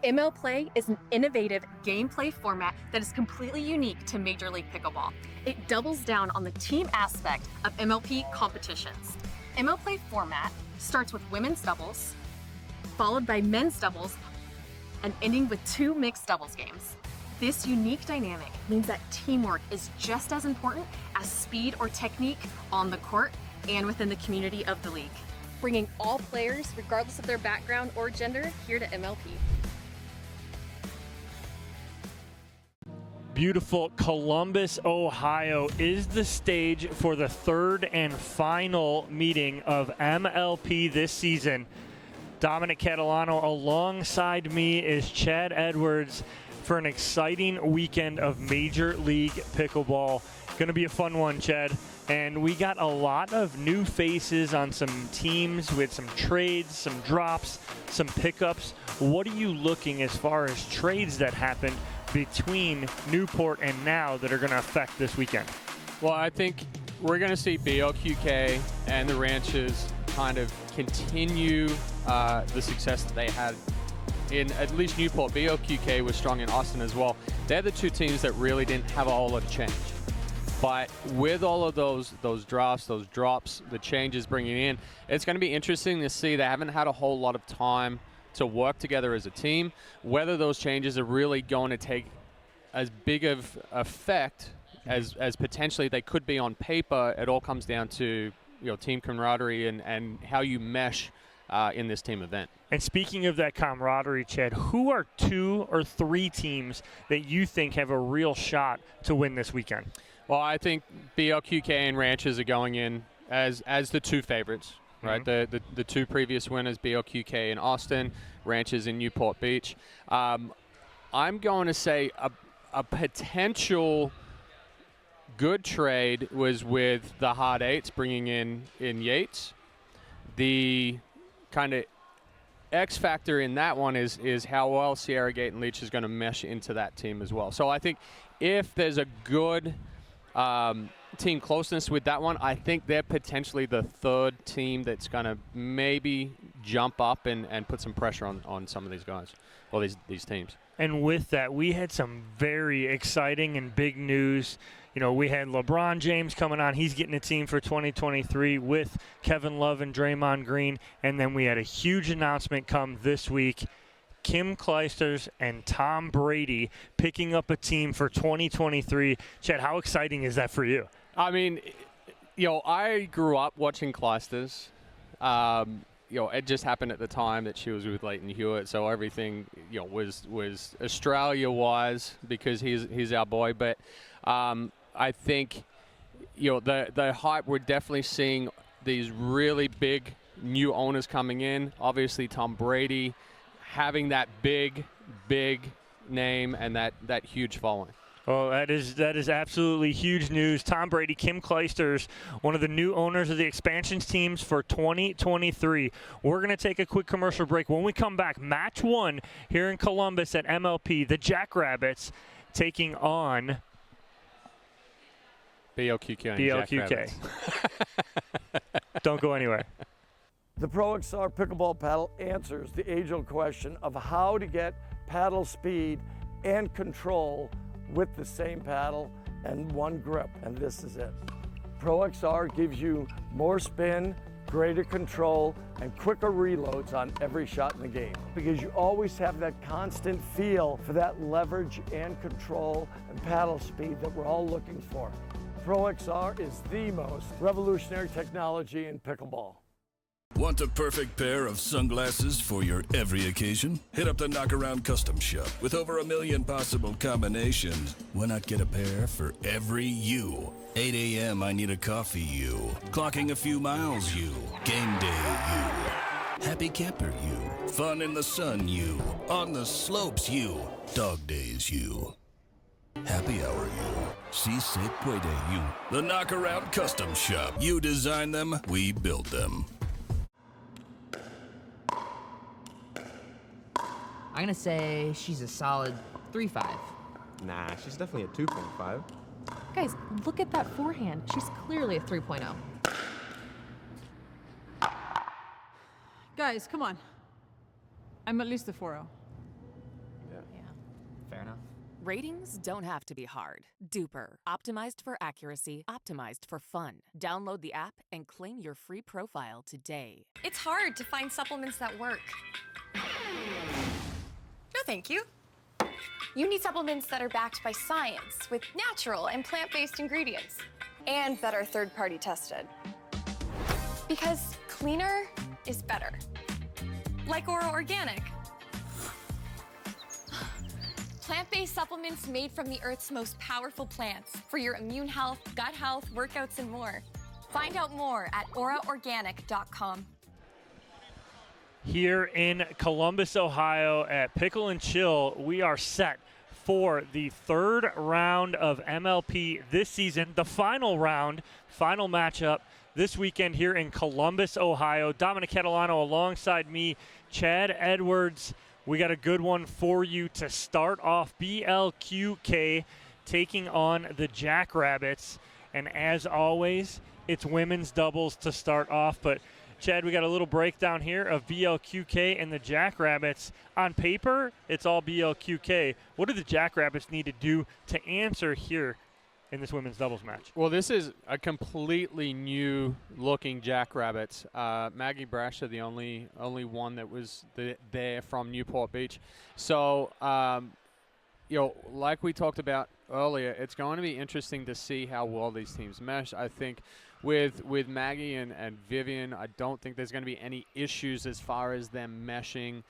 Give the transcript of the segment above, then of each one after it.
ML Play is an innovative gameplay format that is completely unique to Major League Pickleball. It doubles down on the team aspect of MLP competitions. ML Play format starts with women's doubles, followed by men's doubles, and ending with 2 mixed doubles games. This unique dynamic means that teamwork is just as important as speed or technique on the court and within the community of the league, bringing all players, regardless of their background or gender, here to MLP. Beautiful Columbus, Ohio is the stage for the third and final meeting of MLP this season. Dominic Catalano alongside me is Chad Edwards for an exciting weekend of Major League Pickleball. Going to be a fun one, Chad. And we got a lot of new faces on some teams with some trades, some drops, some pickups. What are you looking as far as trades that happened between Newport and now that are going to affect this weekend? Well, I think we're going to see BLQK and the Ranches kind of continue the success that they had in at least Newport. BLQK was strong in Austin as well. They're the two teams that really didn't have a whole lot of change. But with all of those drafts, those drops, the changes bringing in, it's going to be interesting to see. They haven't had a whole lot of time to work together as a team. Whether those changes are really going to take as big of effect as potentially they could be on paper, it all comes down to team camaraderie and how you mesh in this team event. And speaking of that camaraderie, Chad, who are 2 or 3 teams that you think have a real shot to win this weekend? Well, I think BLQK and Ranches are going in as the 2 favorites, right? Mm-hmm. The 2 previous winners, BLQK in Austin, Ranches in Newport Beach. I'm going to say a potential good trade was with the Hard Eights bringing in Yates. The kind of X factor in that one is how well Sierra Gate and Leach is going to mesh into that team as well. So I think if there's a good team closeness with that one, I think they're potentially the 3rd team that's going to maybe jump up and put some pressure on some of these guys, or these teams. And with that, we had some very exciting and big news. We had LeBron James coming on. He's getting a team for 2023 with Kevin Love and Draymond Green. And then we had a huge announcement come this week. Kim Clijsters and Tom Brady picking up a team for 2023. Chad, how exciting is that for you? I mean, I grew up watching Clijsters. It just happened at the time that she was with Leighton Hewitt, so everything was Australia-wise because he's our boy. But I think the hype, we're definitely seeing these really big new owners coming in. Obviously, Tom Brady having that big name and that huge following. Well, that is absolutely huge news. Tom Brady, Kim Clijsters, one of the new owners of the expansions teams for 2023. We're going to take a quick commercial break. When we come back, match 1 here in Columbus at MLP, the JackRabbits taking on BLQK. Don't go anywhere. The Pro XR Pickleball Paddle answers the age-old question of how to get paddle speed and control with the same paddle and one grip, and this is it. Pro XR gives you more spin, greater control, and quicker reloads on every shot in the game because you always have that constant feel for that leverage and control and paddle speed that we're all looking for. Pro XR is the most revolutionary technology in pickleball. Want a perfect pair of sunglasses for your every occasion? Hit up the Knockaround Custom Shop. With over 1 million possible combinations, why not get a pair for every you? 8 a.m. I need a coffee you. Clocking a few miles you. Game day you. Happy camper you. Fun in the sun you. On the slopes you. Dog days you. Happy hour you. Si se puede you. The Knockaround Custom Shop. You design them, we build them. I'm going to say she's a solid 3.5. Nah, she's definitely a 2.5. Guys, look at that forehand. She's clearly a 3.0. Guys, come on. I'm at least a 4.0. Ratings don't have to be hard. Duper. Optimized for accuracy, optimized for fun. Download the app and claim your free profile today. It's hard to find supplements that work. No, thank you. You need supplements that are backed by science with natural and plant-based ingredients and that are third-party tested. Because cleaner is better. Like Oro Organic. Plant-based supplements made from the Earth's most powerful plants for your immune health, gut health, workouts, and more. Find out more at oraorganic.com. Here in Columbus, Ohio at Pickle and Chill, we are set for the third round of MLP this season, the final round, final matchup this weekend here in Columbus, Ohio. Dominic Catalano alongside me, Chad Edwards. We got a good one for you to start off. BLQK taking on the JackRabbits. And as always, it's women's doubles to start off. But Chad, we got a little breakdown here of BLQK and the JackRabbits. On paper, it's all BLQK. What do the JackRabbits need to do to answer here in this women's doubles match? Well, this is a completely new-looking JackRabbits. Maggie Brascia, the only one that was there from Newport Beach. So, like we talked about earlier, it's going to be interesting to see how well these teams mesh. I think with Maggie and Vivian, I don't think there's going to be any issues as far as them meshing.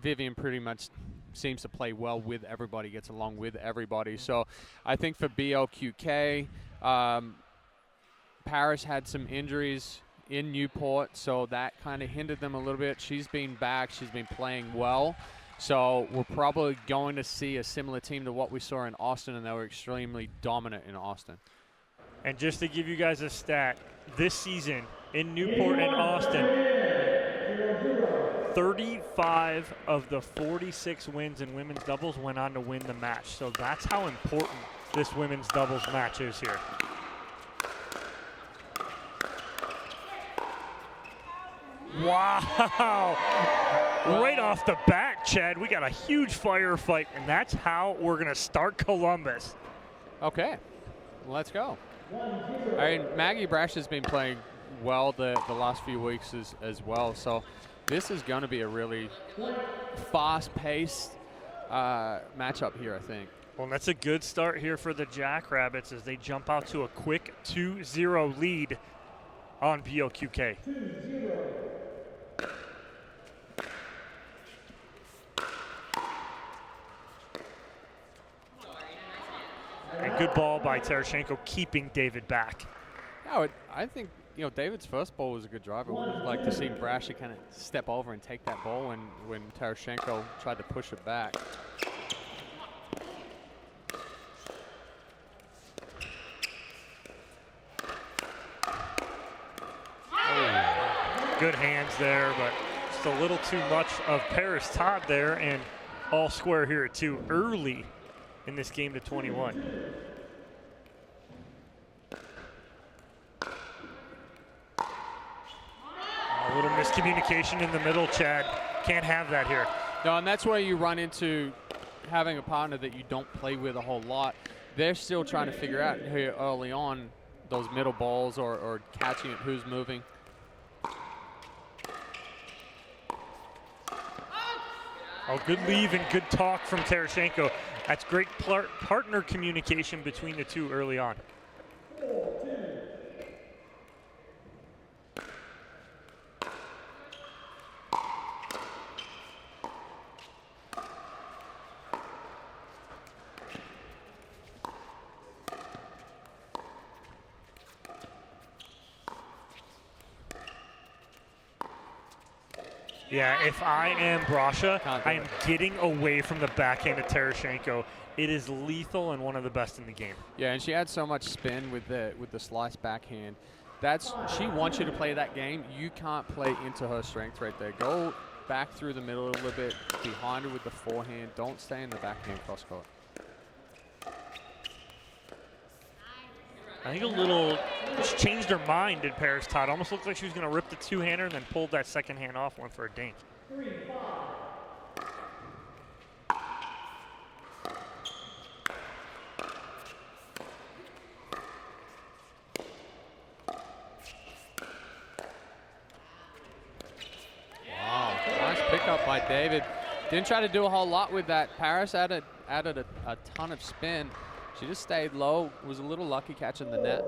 Vivian pretty much seems to play well with everybody, gets along with everybody. So I think for BLQK, Paris had some injuries in Newport, so that kind of hindered them a little bit. She's been back. She's been playing well. So we're probably going to see a similar team to what we saw in Austin, and they were extremely dominant in Austin. And just to give you guys a stat, this season in Newport and Austin, 35 of the 46 wins in women's doubles went on to win the match. So that's how important this women's doubles match is here. Wow. Right off the bat, Chad, we got a huge firefight, and that's how we're going to start Columbus. Okay, let's go. I mean, Maggie Brascia has been playing well the last few weeks as well, so this is going to be a really fast-paced matchup here, I think. Well, that's a good start here for the JackRabbits as they jump out to a quick 2-0 lead on BLQK. And good ball by Tereschenko, keeping David back. No, I think David's first ball was a good drive. I would like to see Brascia kind of step over and take that ball when Tereschenko tried to push it back. Good hands there, but just a little too much of Paris Todd there, and all square here at 2 early in this game to 21. A little miscommunication in the middle, Chad. Can't have that here. No, and that's where you run into having a partner that you don't play with a whole lot. They're still trying to figure out here early on those middle balls or catching it, who's moving. Oh, good leave and good talk from Tereschenko. That's great partner communication between the two early on. Yeah, if I am Brascia, I am getting away from the backhand of Tereschenko. It is lethal and one of the best in the game. Yeah, and she had so much spin with the slice backhand. She wants you to play that game. You can't play into her strength right there. Go back through the middle a little bit, behind her with the forehand. Don't stay in the backhand cross court. I think a little, she changed her mind, did Paris Todd. Almost looked like she was going to rip the two-hander and then pulled that second hand off, went for a dink. by David. Didn't try to do a whole lot with that. Paris added a ton of spin. She just stayed low, was a little lucky catching the net.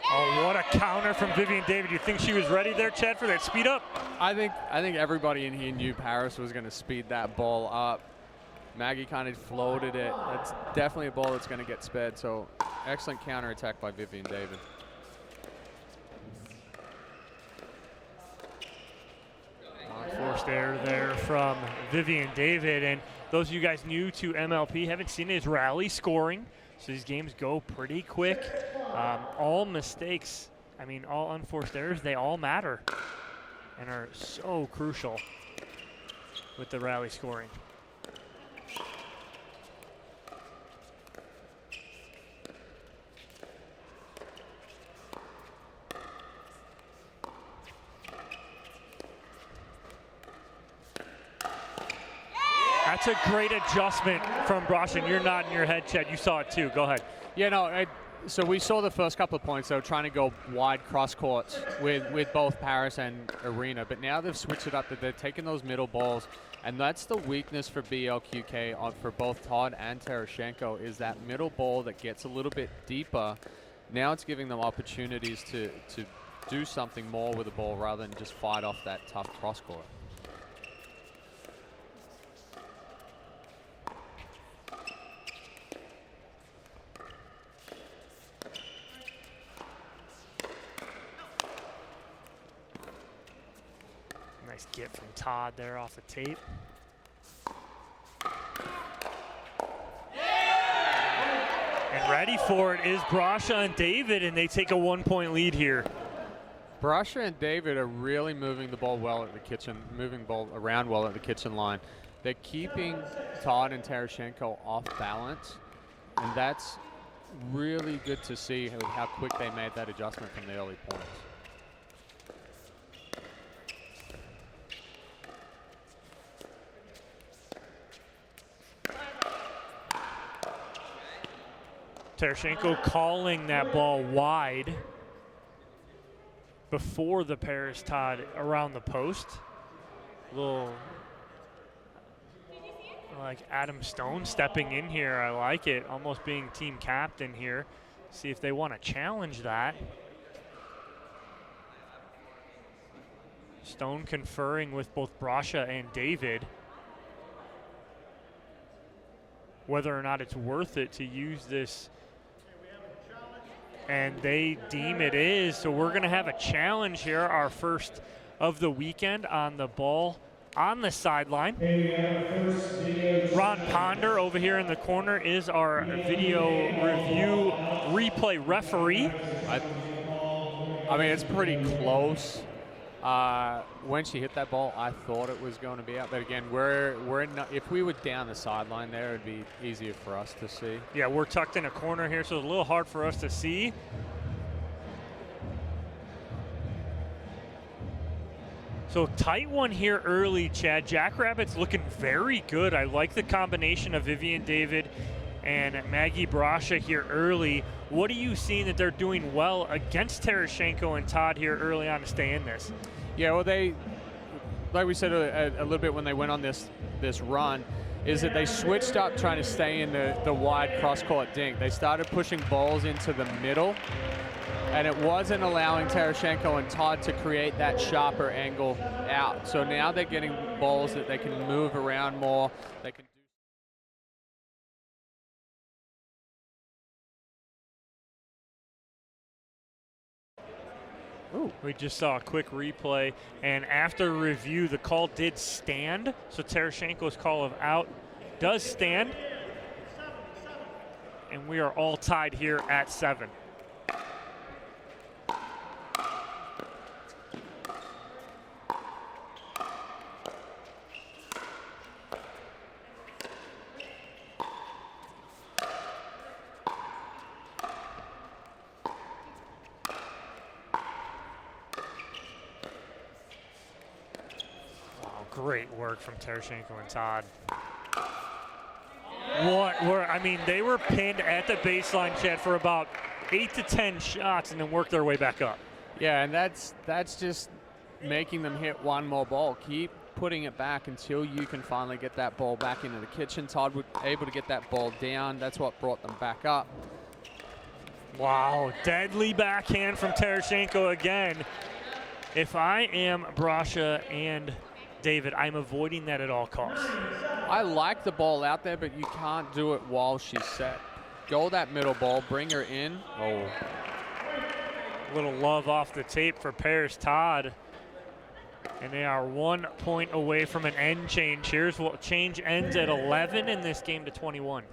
Oh, what a counter from Vivian David. You think she was ready there, Chad, for that speed up? I think everybody in here knew Paris was going to speed that ball up. Maggie kind of floated it. That's definitely a ball that's going to get sped. So excellent counter attack by Vivian David. Forced error there from Vivian David. And those of you guys new to MLP haven't seen his rally scoring. So these games go pretty quick. All mistakes, I mean, all unforced errors, they all matter and are so crucial with the rally scoring. That's a great adjustment from Brascia, and you're nodding your head, Chad. You saw it too. Go ahead. Yeah, no, so we saw the first couple of points, though, trying to go wide cross courts with both Paris and Arena, but now they've switched it up, that they're taking those middle balls, and that's the weakness for BLQK for both Todd and Tereschenko, is that middle ball that gets a little bit deeper. Now it's giving them opportunities to do something more with the ball rather than just fight off that tough cross court. Nice get from Todd there off the tape. And ready for it is Brascia and David, and they take a 1-point lead here. Brascia and David are really moving the ball well at the kitchen, moving the ball around well at the kitchen line. They're keeping Todd and Tereschenko off balance, and that's really good to see how quick they made that adjustment from the early points. Tereschenko calling that ball wide before the Paris Todd around the post. Little like Adam Stone stepping in here. I like it, almost being team captain here. See if they want to challenge that. Stone conferring with both Brascia and David whether or not it's worth it to use this, and they deem it is. So we're going to have a challenge here, our first of the weekend on the ball on the sideline. Ron Ponder over here in the corner is our video review replay referee. I mean, it's pretty close. When she hit that ball, I thought it was going to be out. But again, if we were down the sideline there, it'd be easier for us to see. Yeah, we're tucked in a corner here, so it's a little hard for us to see. So tight one here early, Chad. JackRabbits looking very good. I like the combination of Vivian David and Maggie Brascia here early. What are you seeing that they're doing well against Tereschenko and Todd here early on to stay in this? Yeah, well, they, like we said a little bit when they went on this run, is that they switched up trying to stay in the wide cross-court dink. They started pushing balls into the middle, and it wasn't allowing Tereschenko and Todd to create that sharper angle out. So now they're getting balls that they can move around more. They can. Ooh. We just saw a quick replay, and after review, the call did stand. So Tereschenko's call of out does stand, and we are all tied here at 7. Great work from Tereschenko and Todd. I mean, they were pinned at the baseline, Chad, for about 8 to 10 shots and then worked their way back up. Yeah, and that's just making them hit one more ball. Keep putting it back until you can finally get that ball back into the kitchen. Todd was able to get that ball down. That's what brought them back up. Wow, deadly backhand from Tereschenko again. If I am Brascia and David, I'm avoiding that at all costs. I like the ball out there, but you can't do it while she's set. Go that middle ball, bring her in. Oh. Little love off the tape for pairs Todd. And they are 1 point away from an end change. Here's what change ends at 11 in this game to 21.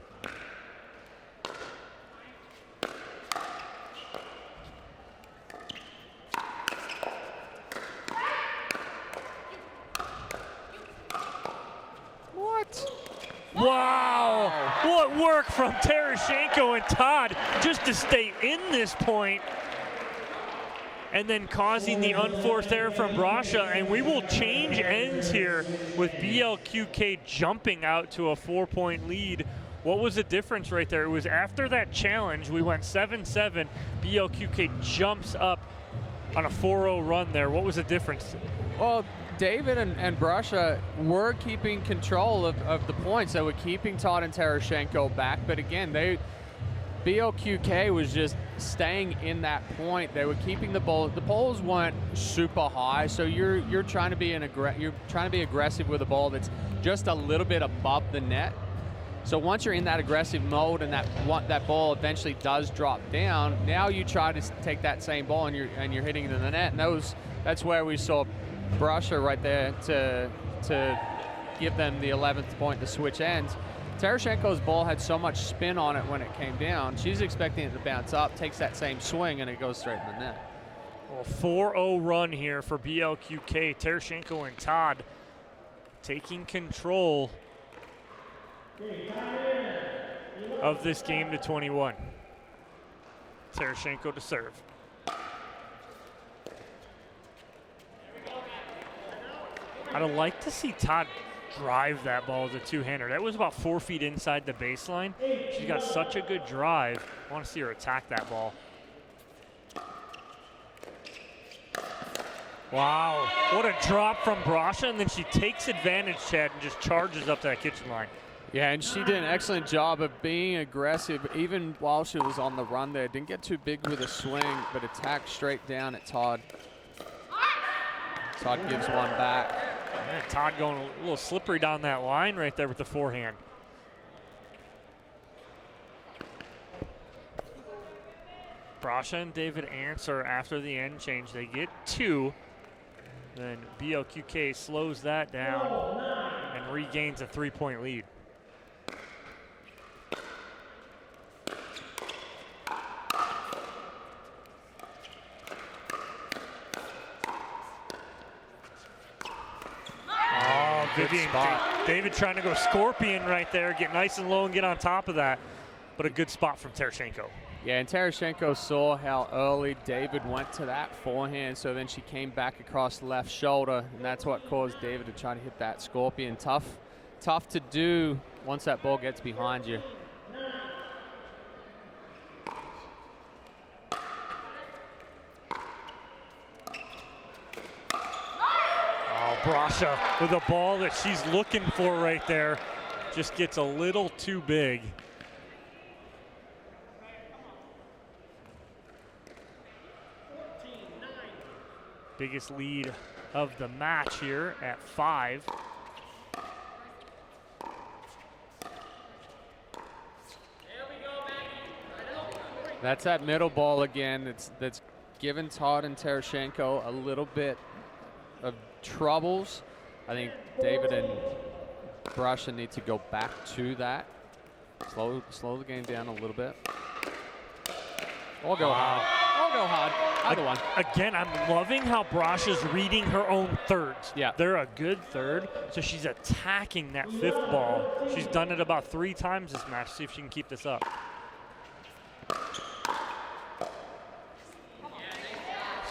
Wow, what work from Tereschenko and Todd just to stay in this point and then causing the unforced error from Brascia. And we will change ends here with BLQK jumping out to a 4-point lead. What was the difference right there? It was after that challenge, we went 7-7. BLQK jumps up on a 4-0 run there. What was the difference? Well, David and Brascia were keeping control of the points. They were keeping Todd and Tereschenko back, but again, BLQK was just staying in that point. They were keeping the ball. The balls weren't super high, so you're trying to be aggressive with a ball that's just a little bit above the net. So once you're in that aggressive mode and that ball eventually does drop down, now you try to take that same ball and you're hitting it in the net. And that's where we saw Brascia right there to give them the 11th point to switch ends. Tereschenko's ball had so much spin on it when it came down. She's expecting it to bounce up, takes that same swing, and it goes straight in the net. Well, 4-0 run here for BLQK. Tereschenko and Todd taking control of this game to 21. Tereschenko to serve. I'd like to see Todd drive that ball as a two-hander. That was about 4 feet inside the baseline. She's got such a good drive. I want to see her attack that ball. Wow, what a drop from Brascia, and then she takes advantage, Chad, and just charges up that kitchen line. Yeah, and she did an excellent job of being aggressive even while she was on the run there. Didn't get too big with a swing, but attacked straight down at Todd. Todd gives one back. Man, Todd going a little slippery down that line right there with the forehand. Brascia and David answer after the end change. They get 2. Then BLQK slows that down and regains a 3-point lead. David trying to go scorpion right there, get nice and low and get on top of that. But a good spot from Tereschenko. Yeah, and Tereschenko saw how early David went to that forehand, so then she came back across the left shoulder, and that's what caused David to try to hit that scorpion. Tough to do once that ball gets behind you. Brascia with a ball that she's looking for right there. Just gets a little too big. Biggest lead of the match here at 5. That's that middle ball again. That's given Todd and Tereschenko a little bit of troubles. I think David and Brascia need to go back to that. Slow the game down a little bit. Or go hard. Or go hard. Either one. Again, I'm loving how Brascia's reading her own thirds. Yeah. They're a good third, so she's attacking that 5th ball. She's done it about 3 times this match. See if she can keep this up.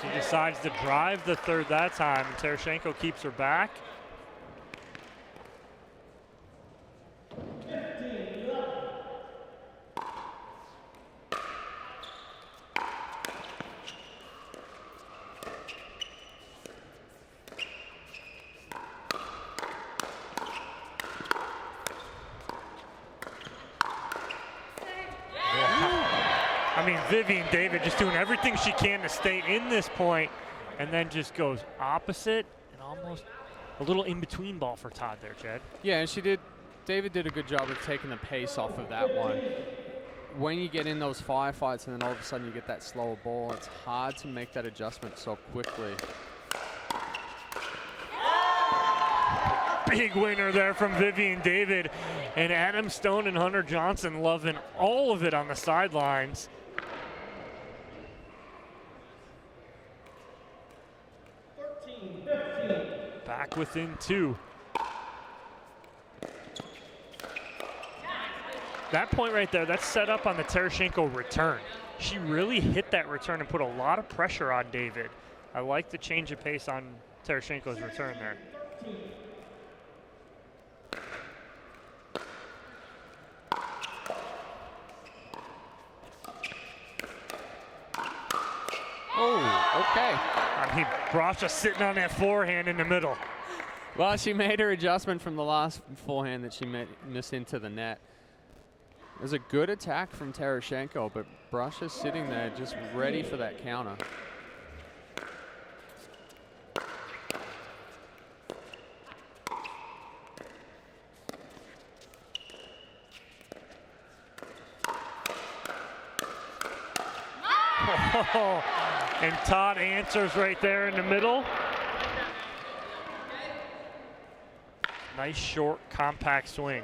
She decides to drive the third that time, and Tereschenko keeps her back. I mean, Vivian David just doing everything she can to stay in this point, and then just goes opposite and almost a little in-between ball for Todd there, Chad. Yeah, and David did a good job of taking the pace off of that one. When you get in those firefights and then all of a sudden you get that slower ball, it's hard to make that adjustment so quickly. Big winner there from Vivian David, and Adam Stone and Hunter Johnson loving all of it on the sidelines. Back within 2. That point right there, that's set up on the Tereschenko return. She really hit that return and put a lot of pressure on David. I like the change of pace on Tereschenko's return there. Oh, okay. I mean, Brascia sitting on that forehand in the middle. Well, she made her adjustment from the last forehand that she missed into the net. It was a good attack from Tereschenko, but Brascia's sitting there just ready for that counter. Oh, and Todd answers right there in the middle. Nice short, compact swing.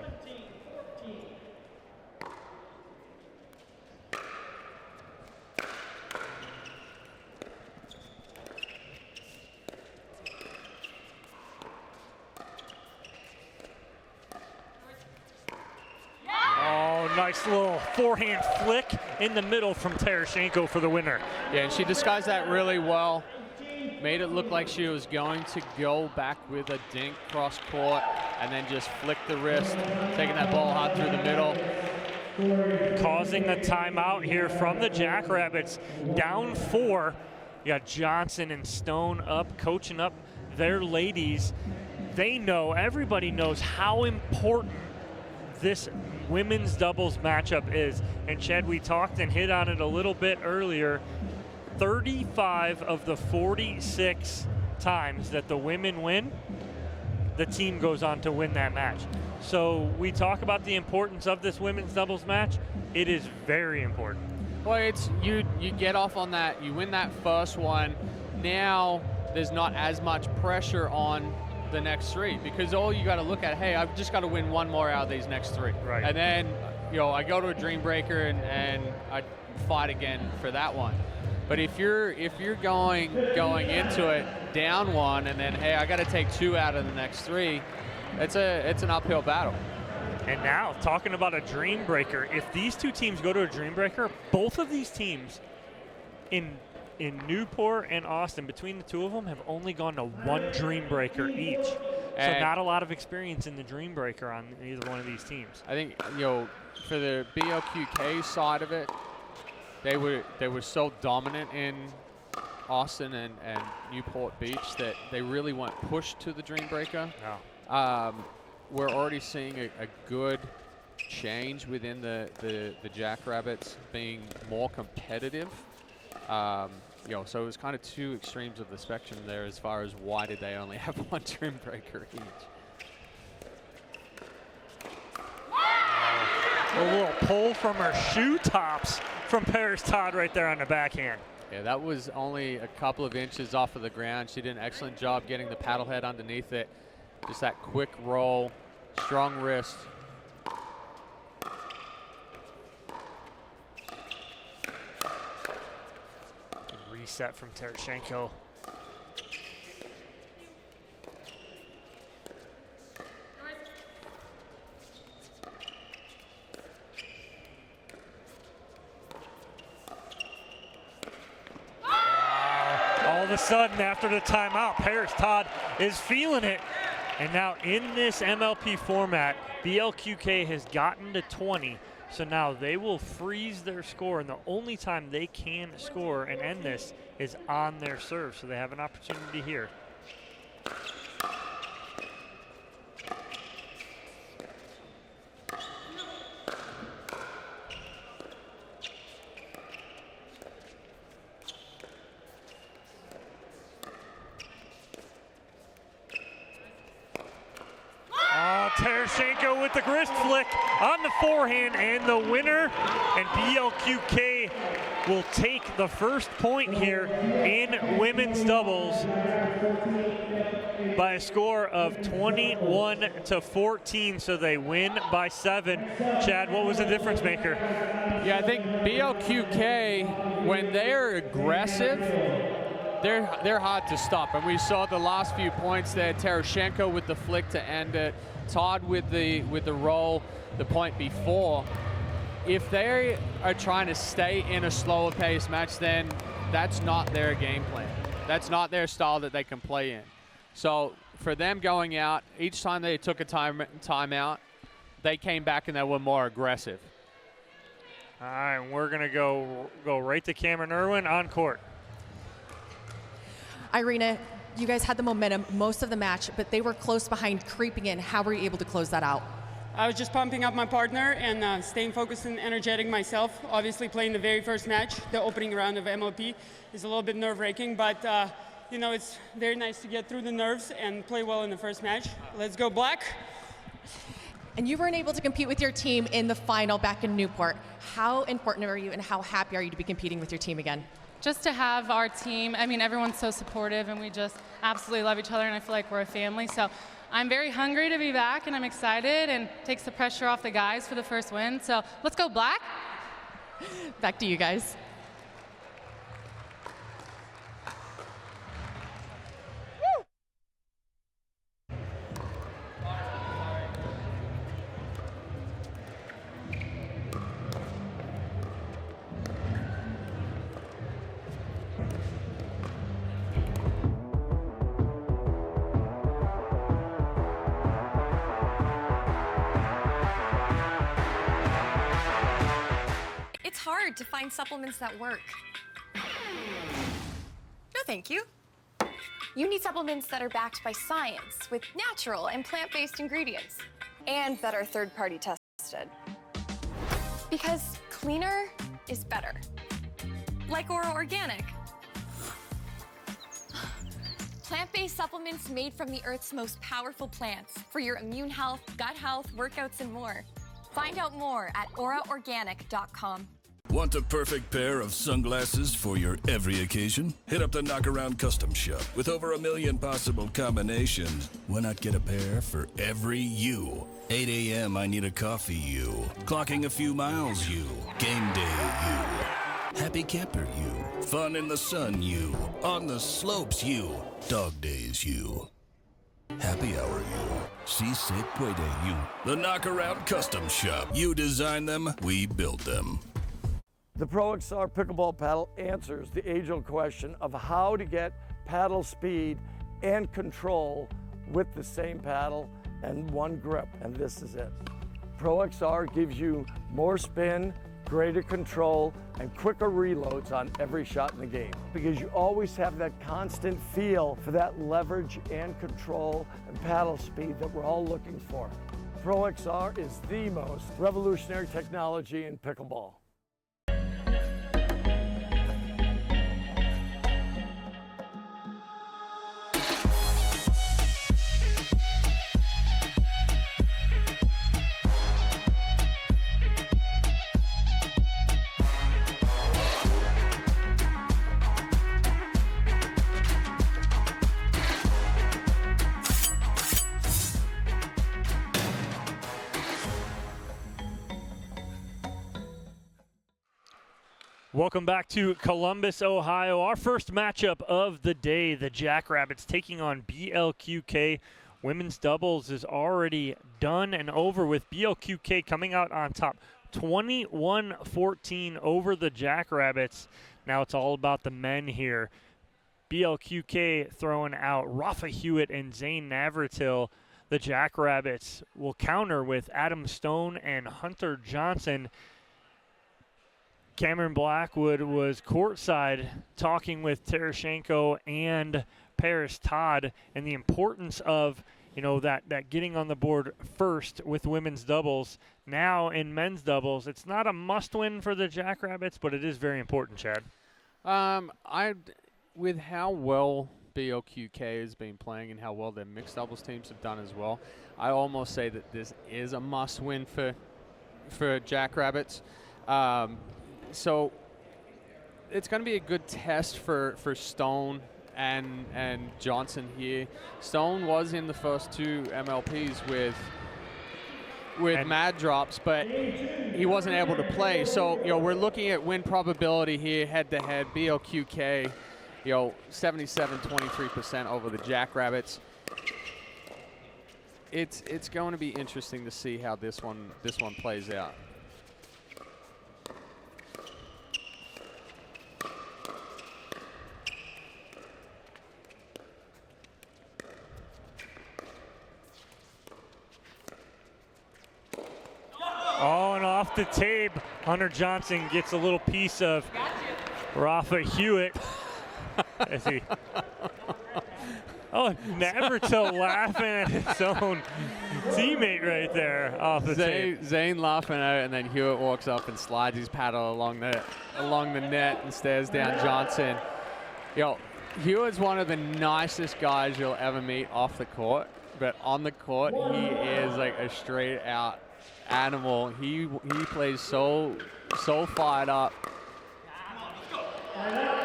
Nice little forehand flick in the middle from Tereschenko for the winner. Yeah, and she disguised that really well. Made it look like she was going to go back with a dink cross court and then just flick the wrist, taking that ball out through the middle. Causing the timeout here from the JackRabbits. Down 4. You got Johnson and Stone up, coaching up their ladies. They know, everybody knows how important this women's doubles matchup is. And Chad, we talked and hit on it a little bit earlier. 35 of the 46 times that the women win, the team goes on to win that match. So we talk about the importance of this women's doubles match. It is very important. Well, it's you get off on that, you win that first one. Now there's not as much pressure on the next 3, because all you got to look at, hey, I've just got to win one more out of these next 3. Right. And then, I go to a dream breaker and I fight again for that one. But if you're going into it down 1 and then, hey, I got to take 2 out of the next 3, it's an uphill battle. And now, talking about a dream breaker, if these 2 teams go to a dream breaker, both of these teams in Newport and Austin, between the 2 of them, have only gone to 1 dream breaker each. So not a lot of experience in the dream breaker on either one of these teams. I think, for the BLQK side of it, they were so dominant in Austin and Newport Beach that they really weren't pushed to the dream breaker. No. We're already seeing a good change within the JackRabbits being more competitive. So it was kind of 2 extremes of the spectrum there as far as why did they only have 1 dream breaker each. A little pull from her shoe tops from Paris Todd right there on the backhand. Yeah, that was only a couple of inches off of the ground. She did an excellent job getting the paddle head underneath it. Just that quick roll, strong wrist. Reset from Tereschenko. All of a sudden, after the timeout, Paris Todd is feeling it. And now in this MLP format, BLQK has gotten to 20. So now they will freeze their score, and the only time they can score and end this is on their serve. So they have an opportunity here. Tereschenko with the wrist flick on the forehand, and the winner, and BLQK will take the first point here in women's doubles by a score of 21-14, so they win by 7. Chad, what was the difference maker? Yeah, I think BLQK, when they're aggressive, they're hard to stop. And we saw the last few points there, Tereschenko with the flick to end it, Todd with the roll the point before. If they are trying to stay in a slower pace match, then that's not their game plan. That's not their style that they can play in. So for them going out, each time they took a timeout, they came back and they were more aggressive. All right, we're gonna go right to Cameron Irwin on court. Irina, you guys had the momentum most of the match, but they were close behind, creeping in. How were you able to close that out? I was just pumping up my partner and staying focused and energetic myself. Obviously, playing the very first match, the opening round of MLP, is a little bit nerve-wracking, but you know, it's very nice to get through the nerves and play well in the first match. Let's go Black. And you weren't able to compete with your team in the final back in Newport. How important are you and how happy are you to be competing with your team again? Just to have our team, I mean, everyone's so supportive and we just absolutely love each other, and I feel like we're a family. So I'm very hungry to be back and I'm excited, and takes the pressure off the guys for the first win. So let's go Black. Back to you guys. It's hard to find supplements that work. No, thank you. You need supplements that are backed by science with natural and plant-based ingredients, and that are third-party tested. Because cleaner is better. Like Ora Organic. Plant-based supplements made from the Earth's most powerful plants for your immune health, gut health, workouts, and more. Find out more at oraorganic.com. Want the perfect pair of sunglasses for your every occasion? Hit up the Knockaround Custom Shop. With over 1 million possible combinations, why not get a pair for every you? 8 a.m. I need a coffee you. Clocking a few miles you. Game day you. Happy camper you. Fun in the sun you. On the slopes you. Dog days you. Happy hour you. Si se puede you. The Knockaround Custom Shop. You design them, we build them. The Pro XR pickleball paddle answers the age-old question of how to get paddle speed and control with the same paddle and one grip, and this is it. Pro XR gives you more spin, greater control, and quicker reloads on every shot in the game, because you always have that constant feel for that leverage and control and paddle speed that we're all looking for. Pro XR is the most revolutionary technology in pickleball. Welcome back to Columbus, Ohio. Our first matchup of the day, the JackRabbits taking on BLQK. Women's doubles is already done and over, with BLQK coming out on top 21-14 over the JackRabbits. Now it's all about the men here. BLQK throwing out Rafa Hewitt and Zane Navratil. The JackRabbits will counter with Adam Stone and Hunter Johnson. Cameron Blackwood was courtside talking with Tereschenko and Paris Todd, and the importance of, you know, that getting on the board first with women's doubles. Now in men's doubles, it's not a must-win for the JackRabbits, but it is very important, Chad. With how well BLQK has been playing and how well their mixed doubles teams have done as well, I almost say that this is a must-win for JackRabbits. So it's going to be a good test for Stone and Johnson here. Stone was in the first 2 MLPs with mad drops, but he wasn't able to play. So, we're looking at win probability here, head-to-head. BLQK, 77-23% over the JackRabbits. It's going to be interesting to see how this one plays out. Oh, and off the tape, Hunter Johnson gets a little piece of Rafa Hewitt. As he, Navratil laughing at his own teammate right there off the tape. Zane laughing at it, and then Hewitt walks up and slides his paddle along the net and stares down Johnson. Hewitt's one of the nicest guys you'll ever meet off the court, but on the court he is like a straight out animal. He plays so fired up.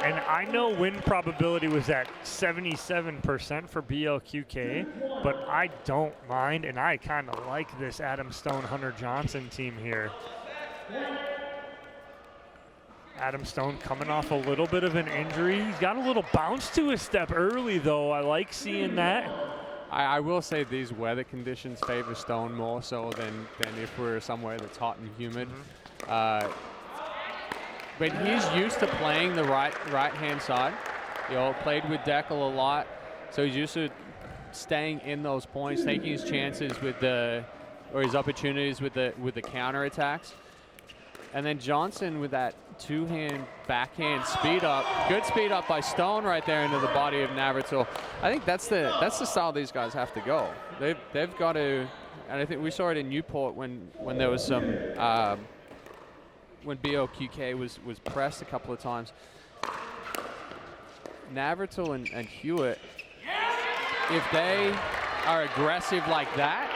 And I know win probability was at 77% for BLQK, but I don't mind, and I kind of like this Adam Stone Hunter Johnson team here. Adam Stone coming off a little bit of an injury. He's got a little bounce to his step early, though. I like seeing that. I will say these weather conditions favor Stone more so than if we're somewhere that's hot and humid. But he's used to playing the right-hand side. Played with Deckel a lot, so he's used to staying in those points, taking his chances or his opportunities with the counter attacks. And then Johnson with that 2-hand backhand speed up. Good speed up by Stone right there into the body of Navratil. I think that's the style these guys have to go. They've got to, and I think we saw it in Newport when there was some when BLQK was pressed a couple of times. Navratil and Hewitt, if they are aggressive like that,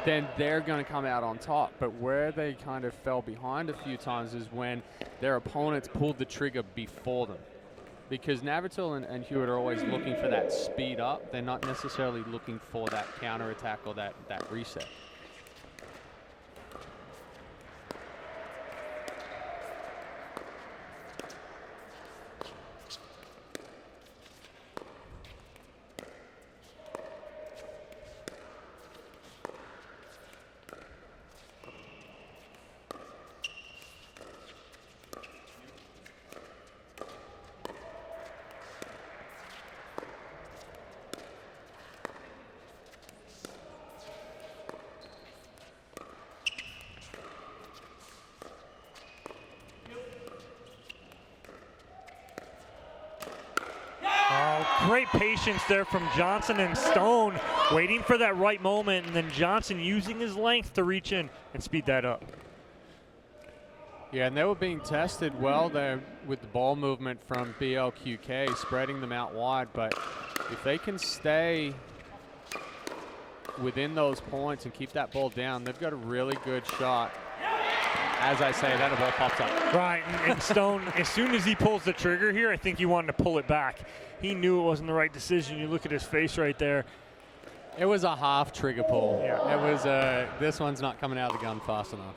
then they're going to come out on top. But where they kind of fell behind a few times is when their opponents pulled the trigger before them. Because Navratil and Hewitt are always looking for that speed up. They're not necessarily looking for that counter attack or that reset. Great patience there from Johnson and Stone, waiting for that right moment, and then Johnson using his length to reach in and speed that up. Yeah, and they were being tested well there with the ball movement from BLQK, spreading them out wide. But if they can stay within those points and keep that ball down, they've got a really good shot. As I say, then the ball pops up. Right, and Stone, as soon as he pulls the trigger here, I think he wanted to pull it back. He knew it wasn't the right decision. You look at his face right there. It was a half trigger pull. Yeah. It was, this one's not coming out of the gun fast enough.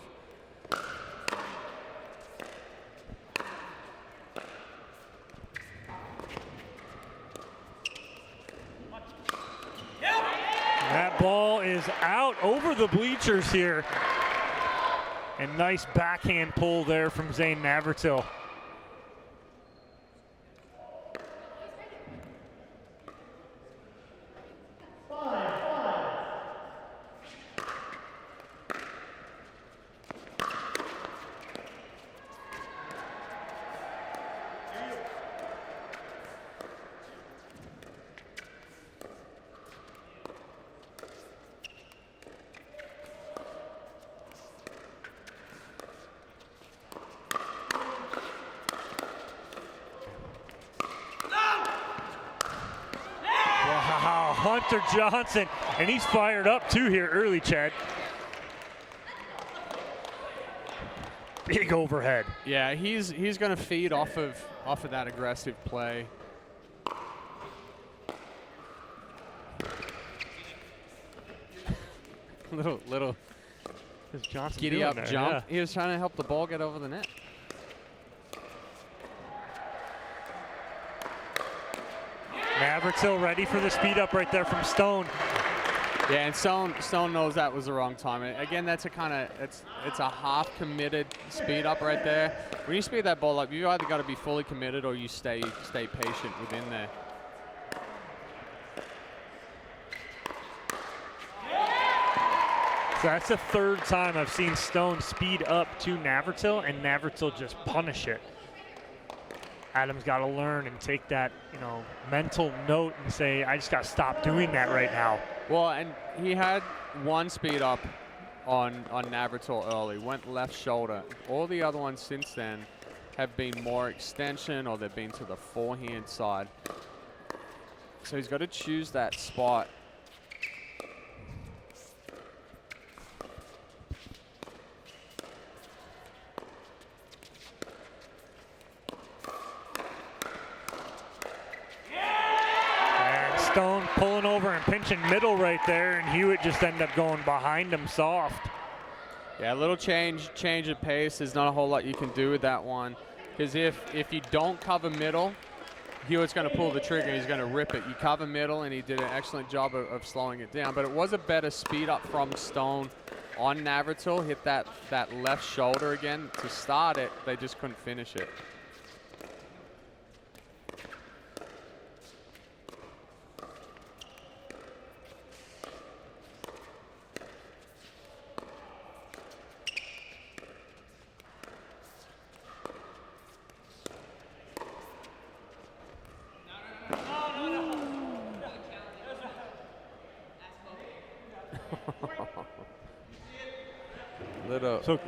That ball is out over the bleachers here. And nice backhand pull there from Zane Navratil. after Johnson, and he's fired up too here early, Chad. Big overhead. Yeah, he's going to feed off of that aggressive play. little Johnson giddy up there? jump. Yeah. He was trying to help the ball get over the net. Navratil ready for the speed up right there from Stone. Yeah, and Stone knows that was the wrong time. And again, that's it's a half committed speed up right there. When you speed that ball up, you either got to be fully committed or you stay patient within there. So that's the third time I've seen Stone speed up to Navratil, and Navratil just punish it. Adam's got to learn and take that, mental note and say, I just got to stop doing that right now. Well, and he had one speed up on Navratil early, went left shoulder. All the other ones since then have been more extension or they've been to the forehand side. So he's got to choose that spot. Stone pulling over and pinching middle right there, and Hewitt just ended up going behind him soft. Yeah, a little change of pace. There's not a whole lot you can do with that one. Because if you don't cover middle, Hewitt's going to pull the trigger. He's going to rip it. You cover middle, and he did an excellent job of slowing it down. But it was a better speed up from Stone on Navratil. Hit that left shoulder again to start it. They just couldn't finish it.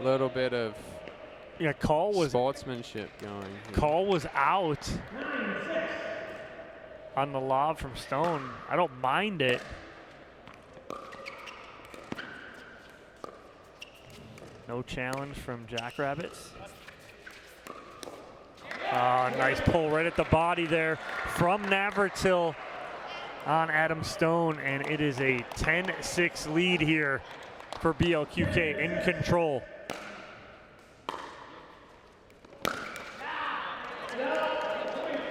Little bit of call was sportsmanship going here. Call was out on the lob from Stone. I don't mind it. No challenge from JackRabbits. Nice pull right at the body there from Navratil on Adam Stone, and it is a 10-6 lead here for BLQK in control.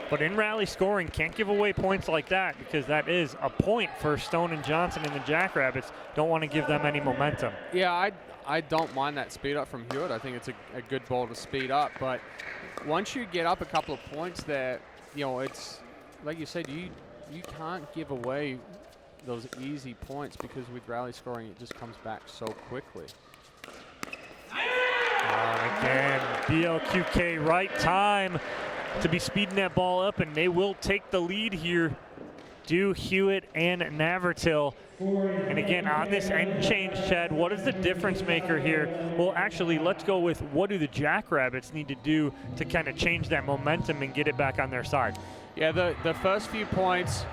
But in rally scoring, can't give away points like that because that is a point for Stone and Johnson and the JackRabbits. Don't want to give them any momentum. Yeah, I don't mind that speed up from Hewitt. I think it's a good ball to speed up. But once you get up a couple of points there, it's like you said, you can't give away those easy points because with rally scoring, it just comes back so quickly. Again, BLQK right time to be speeding that ball up, and they will take the lead here. Do Hewitt and Navratil. And again, on this end change, Chad, what is the difference maker here? Well, actually, let's go with what do the JackRabbits need to do to kind of change that momentum and get it back on their side? Yeah, the first few points,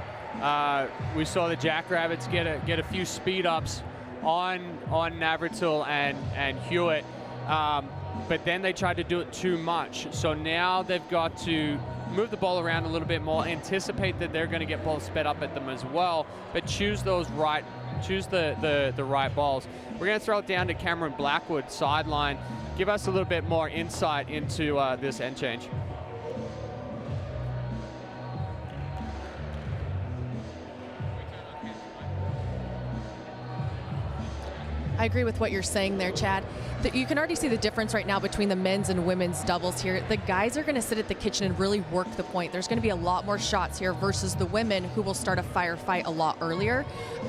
we saw the JackRabbits get a few speed ups on Navratil and Hewitt, but then they tried to do it too much. So now they've got to move the ball around a little bit more, anticipate that they're going to get balls sped up at them as well, but choose the right balls. We're going to throw it down to Cameron Blackwood, sideline. Give us a little bit more insight into this end change. I agree with what you're saying there, Chad. You can already see the difference right now between the men's and women's doubles here. The guys are going to sit at the kitchen and really work the point. There's going to be a lot more shots here versus the women who will start a firefight a lot earlier.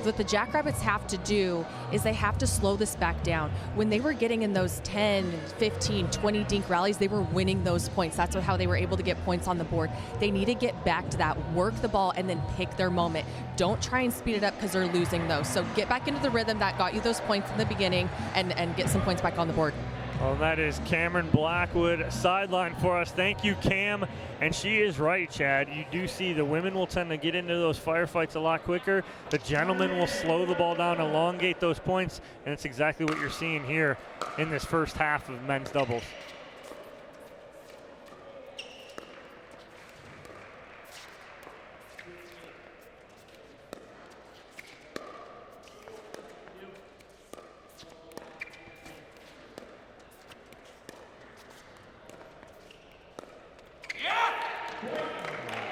What the JackRabbits have to do is they have to slow this back down. When they were getting in those 10, 15, 20 dink rallies, they were winning those points. That's how they were able to get points on the board. They need to get back to that, work the ball, and then pick their moment. Don't try and speed it up because they're losing those. So get back into the rhythm that got you those points in the beginning and get some points back on the board. Well, that is Cameron Blackwood sideline for us. Thank you, Cam. And she is right, Chad. You do see the women will tend to get into those firefights a lot quicker. The gentlemen will slow the ball down, elongate those points, and it's exactly what you're seeing here in this first half of men's doubles.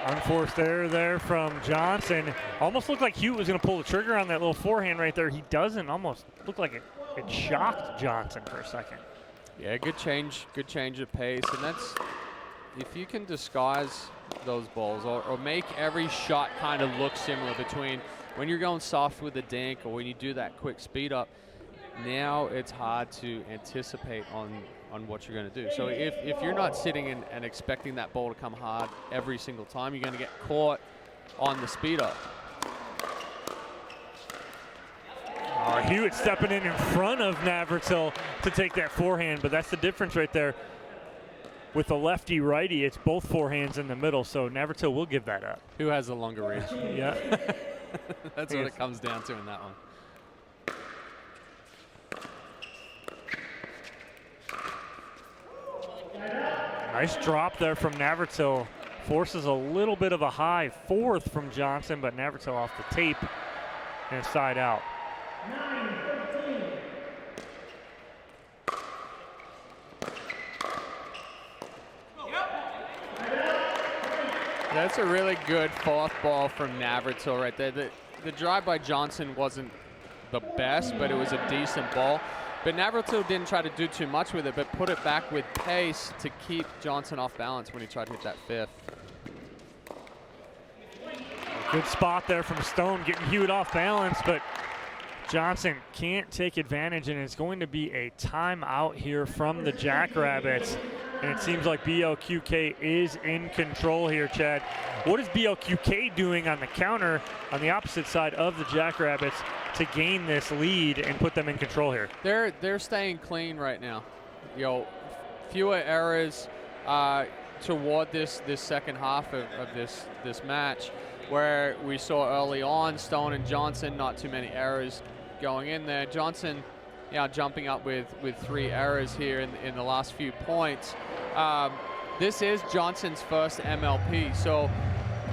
Unforced error there from Johnson. Almost looked like Hewitt was going to pull the trigger on that little forehand right there. He doesn't. Almost looked like it shocked Johnson for a second. Yeah, good change of pace. And that's, if you can disguise those balls or make every shot kind of look similar between when you're going soft with the dink or when you do that quick speed up, now it's hard to anticipate on what you're going to do. So if you're not sitting and expecting that ball to come hard every single time, you're going to get caught on the speed up. Hewitt stepping in front of Navratil to take that forehand, but that's the difference right there. With the lefty-righty, it's both forehands in the middle, so Navratil will give that up. Who has a longer reach? Yeah. That's what it comes down to in that one. Nice drop there from Navratil. Forces a little bit of a high fourth from Johnson, but Navratil off the tape and side out. That's a really good fourth ball from Navratil right there. The drive by Johnson wasn't the best, but it was a decent ball. But Navratil didn't try to do too much with it, but put it back with pace to keep Johnson off balance when he tried to hit that fifth. Good spot there from Stone, getting Hewitt off balance, but Johnson can't take advantage, and it's going to be a timeout here from the JackRabbits. And it seems like BLQK is in control here, Chad. What is BLQK doing on the counter on the opposite side of the JackRabbits to gain this lead and put them in control here? They're staying clean right now. You know, fewer errors toward this second half of this match, where we saw early on Stone and Johnson, not too many errors going in there. Johnson, jumping up with 3 errors here in the last few points. This is Johnson's first MLP, so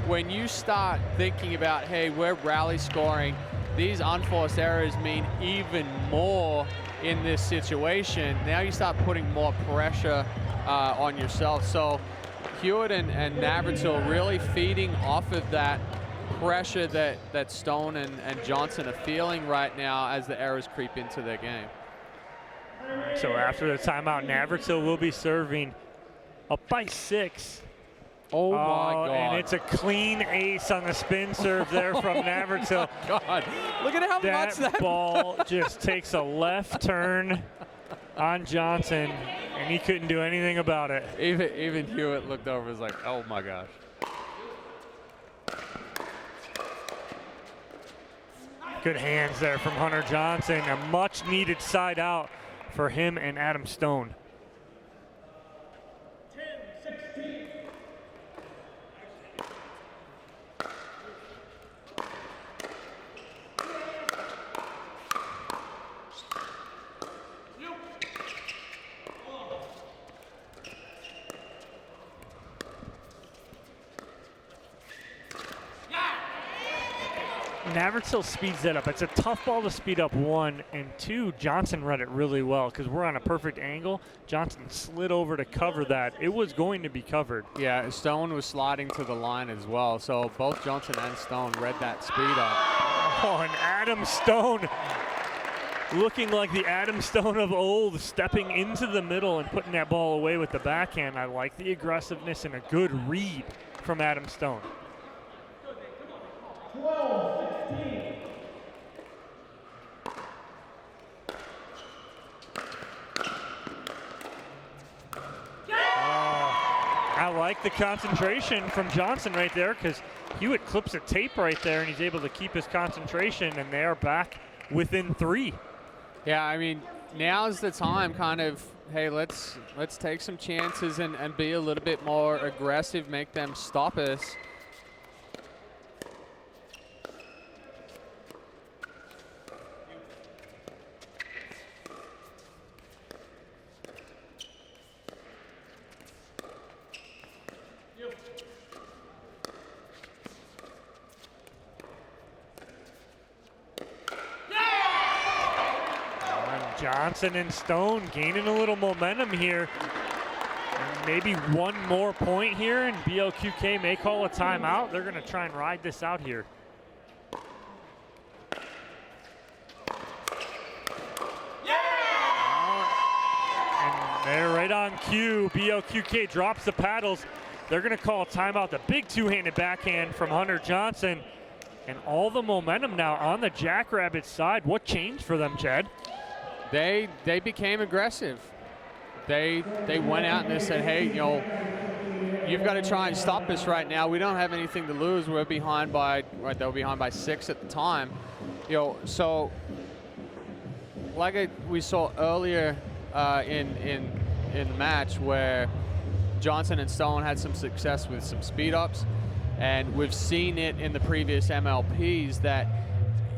when you start thinking about, hey, we're rally scoring, these unforced errors mean even more in this situation. Now you start putting more pressure on yourself. So Hewitt and Navratil really feeding off of that pressure that Stone and Johnson are feeling right now as the errors creep into their game. So after the timeout, Navratil will be serving up by 6. Oh my God. And it's a clean ace on the spin serve there from Navratil. Oh God, look at how much that ball just takes a left turn on Johnson, and he couldn't do anything about it. Even Hewitt looked over and was like, oh my gosh. Good hands there from Hunter Johnson. A much needed side out for him and Adam Stone. Navratil speeds that up. It's a tough ball to speed up, 1, and 2, Johnson read it really well because we're on a perfect angle. Johnson slid over to cover that. It was going to be covered. Yeah, Stone was sliding to the line as well, so both Johnson and Stone read that speed up. Oh, and Adam Stone looking like the Adam Stone of old, stepping into the middle and putting that ball away with the backhand. I like the aggressiveness and a good read from Adam Stone. 12-16. I like the concentration from Johnson right there because Hewitt clips a tape right there and he's able to keep his concentration, and they are back within 3. Yeah, I mean, now's the time kind of hey, let's take some chances and be a little bit more aggressive, make them stop us. Johnson and Stone gaining a little momentum here. And maybe one more point here, and BLQK may call a timeout. They're going to try and ride this out here. And they're right on cue. BLQK drops the paddles. They're going to call a timeout. The big two-handed backhand from Hunter Johnson. And all the momentum now on the JackRabbits side. What changed for them, Chad? They became aggressive. They went out and they said, hey, you know, you've got to try and stop us right now. We don't have anything to lose. We're behind by, right, they were behind by 6 at the time. You know, so like we saw earlier in the match where Johnson and Stone had some success with some speed ups, and we've seen it in the previous MLPs that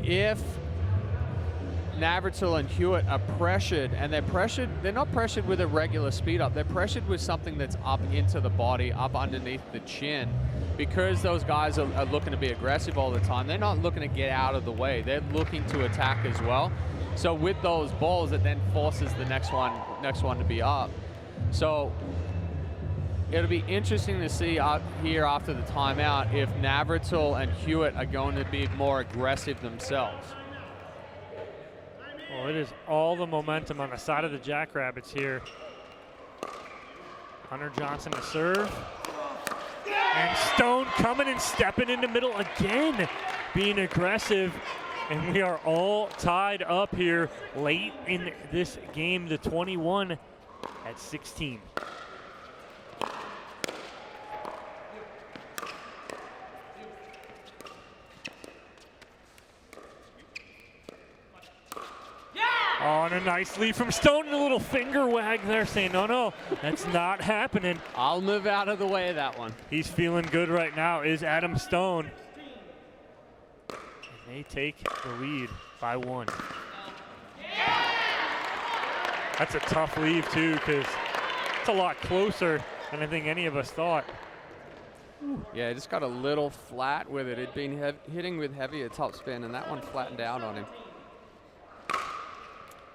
if Navratil and Hewitt are pressured, and they're not pressured with a regular speed up, they're pressured with something that's up into the body, up underneath the chin. Because those guys are looking to be aggressive all the time, they're not looking to get out of the way, they're looking to attack as well. So with those balls, it then forces the next one to be up. So it'll be interesting to see out here after the timeout if Navratil and Hewitt are going to be more aggressive themselves. Well, it is all the momentum on the side of the JackRabbits here. Hunter Johnson to serve. And Stone coming and stepping in the middle again, being aggressive. And we are all tied up here late in this game, the 21 at 16. Oh, and a nice lead from Stone, and a little finger wag there saying, no, that's not happening. I'll move out of the way of that one. He's feeling good right now, is Adam Stone. And they take the lead by 1. That's a tough lead, too, because it's a lot closer than I think any of us thought. Yeah, it just got a little flat with it. It'd been hitting with heavier topspin, and that one flattened out on him.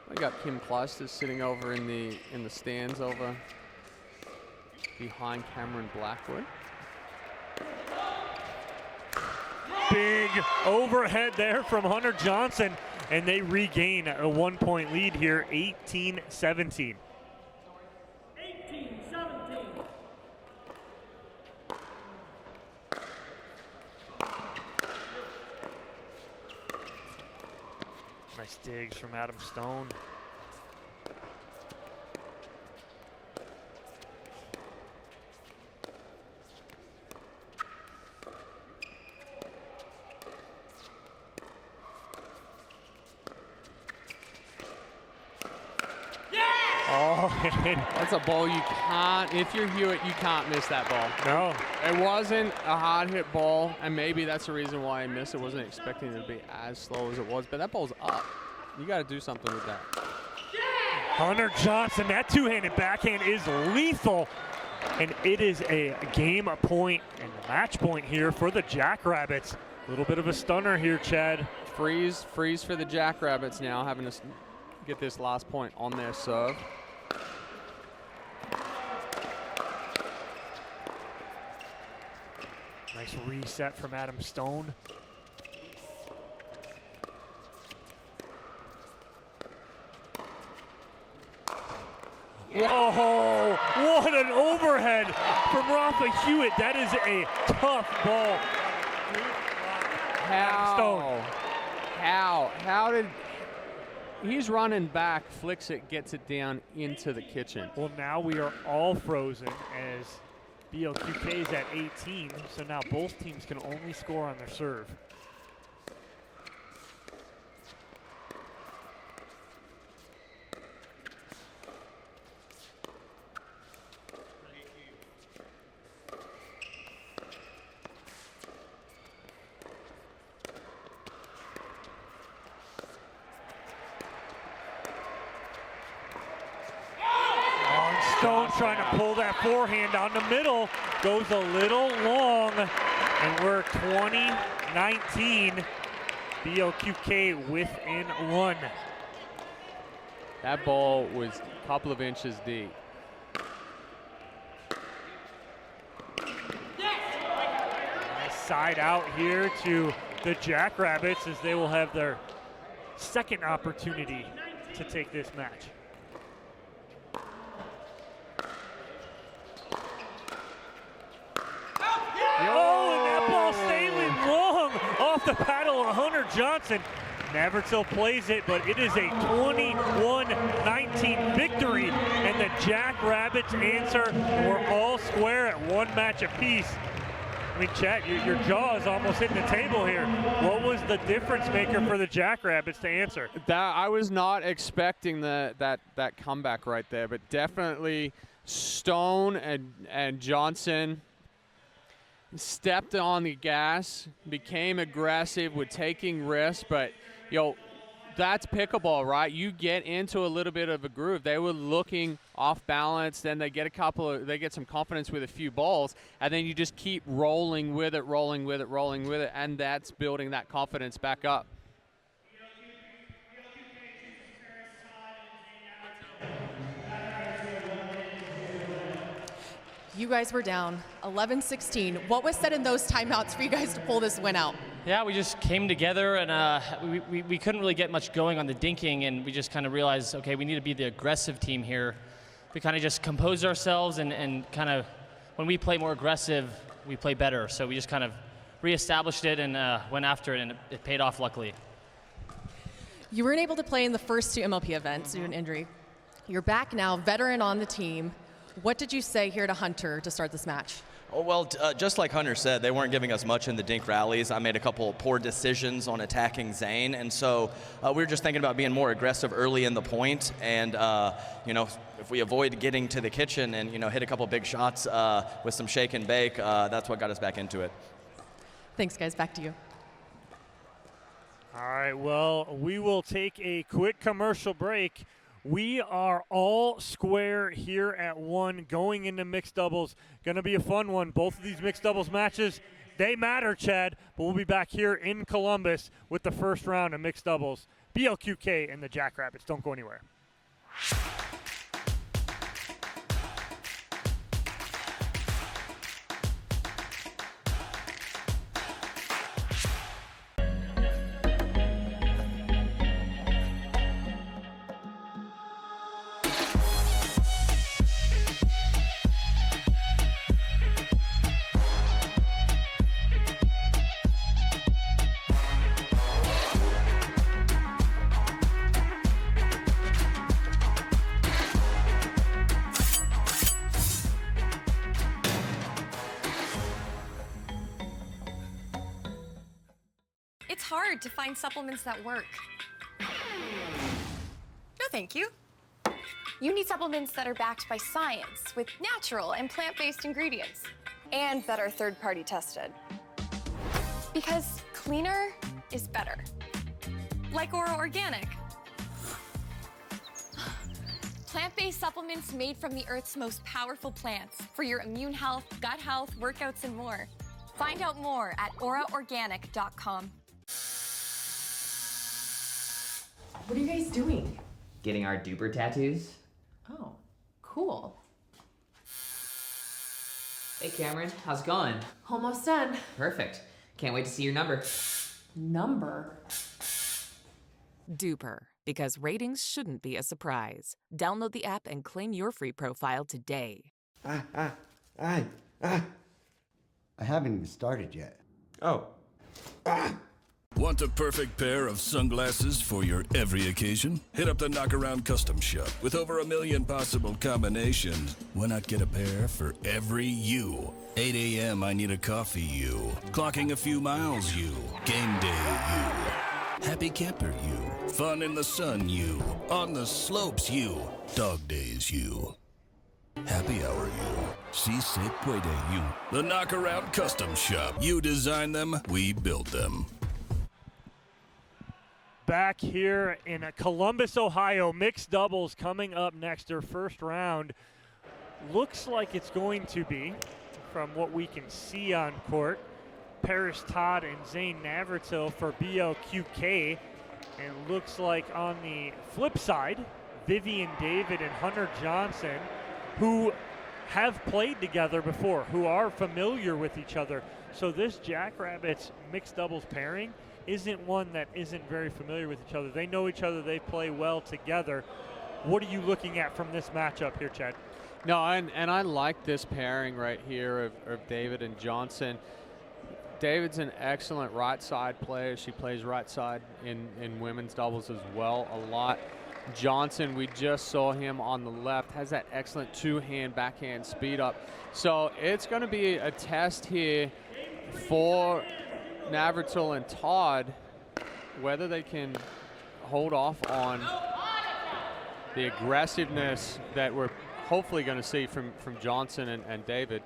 We got Kim Clijsters sitting over in the stands over behind Cameron Blackwood. Big overhead there from Hunter Johnson, and they regain a 1-point lead here, 18-17. 18-17. Nice digs from Adam Stone. Oh, that's a ball you can't, if you're Hewitt, you can't miss that ball. No. It wasn't a hard hit ball, and maybe that's the reason why I missed it. Wasn't expecting it to be as slow as it was, but that ball's up. You got to do something with that. Hunter Johnson, that two-handed backhand is lethal, and it is a game point and a match point here for the JackRabbits. A little bit of a stunner here, Chad. Freeze for the JackRabbits now, having to get this last point on their serve. Nice reset from Adam Stone. Oh, what an overhead from Rafa Hewitt. That is a tough ball. How did, he's running back, flicks it, gets it down into the kitchen. Well, now we are all frozen as BLQK is at 18, so now both teams can only score on their serve. Stone trying to pull that forehand down the middle. Goes a little long, and we're 20-19. BLQK within one. That ball was a couple of inches deep. Nice side out here to the JackRabbits as they will have their second opportunity to take this match. Oh, and that ball sailing long off the paddle of Hunter Johnson. Navratil plays it, but it is a 21-19 victory, and the JackRabbits answer. We're all square at one match apiece. I mean, Chet, your jaw is almost hitting the table here. What was the difference maker for the JackRabbits to answer? I was not expecting that comeback right there, but definitely Stone and Johnson stepped on the gas, became aggressive with taking risks, but that's pickleball, right? You get into a little bit of a groove. They were looking off balance, then they get some confidence with a few balls, and then you just keep rolling with it, and that's building that confidence back up. You guys were down 11-16. What was said in those timeouts for you guys to pull this win out? Yeah, we just came together, and we couldn't really get much going on the dinking, and we just kind of realized, okay, we need to be the aggressive team here. We kind of just composed ourselves, and kind of when we play more aggressive, we play better. So we just kind of reestablished it and went after it, and it paid off, luckily. You weren't able to play in the first two MLP events due to an injury. You're back now, veteran on the team. What did you say here to Hunter to start this match? Oh, well, just like Hunter said, they weren't giving us much in the dink rallies. I made a couple of poor decisions on attacking Zane, and so we were just thinking about being more aggressive early in the point, and if we avoid getting to the kitchen and hit a couple big shots with some shake and bake, that's what got us back into it. Thanks, guys. Back to you. All right, well, we will take a quick commercial break. We are all square here at one going into mixed doubles. Going to be a fun one. Both of these mixed doubles matches, they matter, Chad, but we'll be back here in Columbus with the first round of mixed doubles. BLQK and the JackRabbits. Don't go anywhere. It's hard to find supplements that work. No, thank you. You need supplements that are backed by science with natural and plant-based ingredients and that are third-party tested. Because cleaner is better. Like Ora Organic. Plant-based supplements made from the Earth's most powerful plants for your immune health, gut health, workouts, and more. Find out more at oraorganic.com. What are you guys doing? Getting our duper tattoos. Oh, cool. Hey Cameron, how's it going? Almost done. Perfect. Can't wait to see your number. Number? Duper, because ratings shouldn't be a surprise. Download the app and claim your free profile today. I haven't even started yet. Oh. Want the perfect pair of sunglasses for your every occasion? Hit up the Knockaround Custom Shop. With over 1 million possible combinations, why not get a pair for every you? 8 a.m. I need a coffee you. Clocking a few miles you. Game day you. Happy camper you. Fun in the sun you. On the slopes you. Dog days you. Happy hour you. Si se puede you. The Knockaround Custom Shop. You design them, we build them. Back here in Columbus, Ohio, mixed doubles coming up next, their first round. looks like it's going to be, from what we can see on court, Paris Todd and Zane Navratil for BLQK. And looks like on the flip side, Vivian David and Hunter Johnson, who have played together before, who are familiar with each other. So this JackRabbits mixed doubles pairing isn't one that isn't very familiar with each other. They know each other, they play well together. What are you looking at from this matchup here, Chad? No, and I like this pairing right here of David and Johnson. David's an excellent right side player. She plays right side in women's doubles as well a lot. Johnson, we just saw him on the left, has that excellent two-hand backhand speed up. So it's going to be a test here for Navratil and Todd, whether they can hold off on the aggressiveness that we're hopefully going to see from Johnson and David.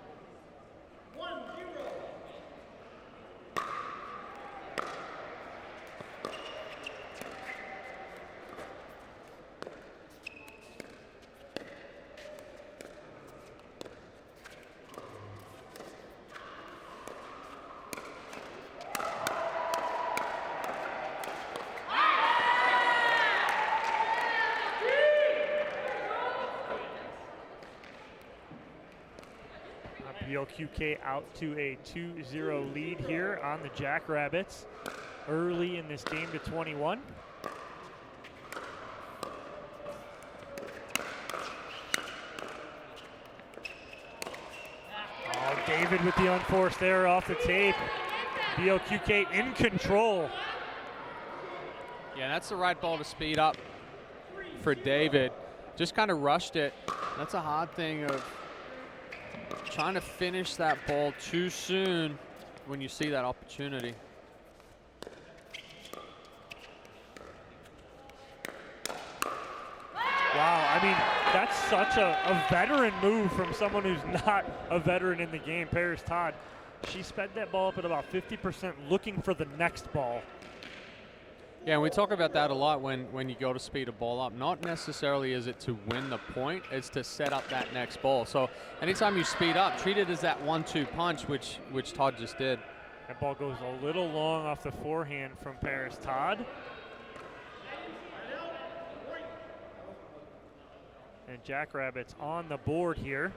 BLQK out to a 2-0 lead here on the JackRabbits early in this game to 21. Oh, David with the unforced error off the tape. BLQK in control. Yeah, that's the right ball to speed up for David. Just kind of rushed it. That's a hard thing of trying to finish that ball too soon when you see that opportunity. Wow, I mean, that's such a veteran move from someone who's not a veteran in the game. Paris Todd, she sped that ball up at about 50%, looking for the next ball. Yeah, and we talk about that a lot when you go to speed a ball up. Not necessarily is it to win the point, it's to set up that next ball. So anytime you speed up, treat it as that 1-2 punch, which Todd just did. That ball goes a little long off the forehand from Paris Todd. And JackRabbits on the board here.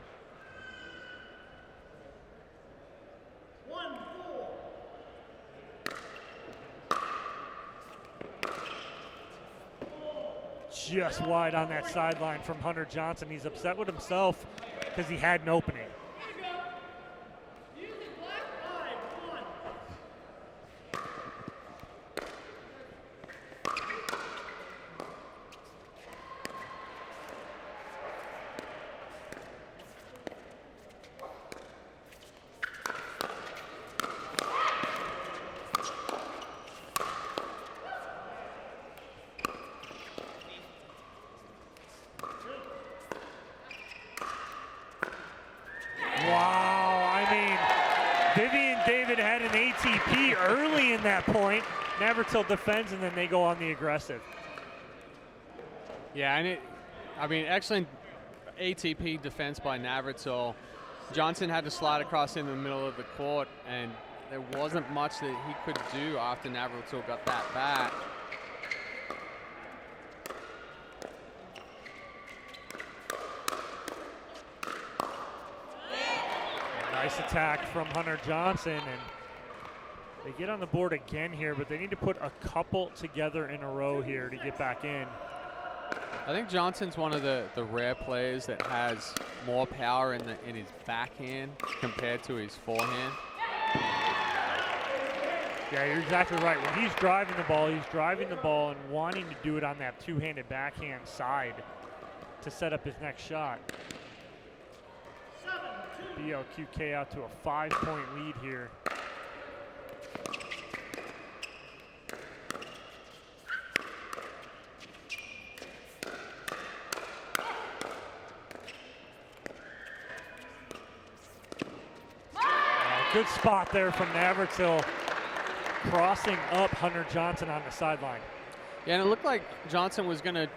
Just wide on that sideline from Hunter Johnson. He's upset with himself because he had an opening. ATP early in that point. Navratil defends, and then they go on the aggressive. Yeah, and excellent ATP defense by Navratil. Johnson had to slide across in the middle of the court, and there wasn't much that he could do after Navratil got that back. Nice attack from Hunter Johnson, and they get on the board again here, but they need to put a couple together in a row here to get back in. I think Johnson's one of the rare players that has more power in his backhand compared to his forehand. Yeah, you're exactly right. When he's driving the ball and wanting to do it on that two-handed backhand side to set up his next shot. BLQK out to a 5-point lead here. Good spot there from Navratil, crossing up Hunter Johnson on the sideline. Yeah, and it looked like Johnson was going to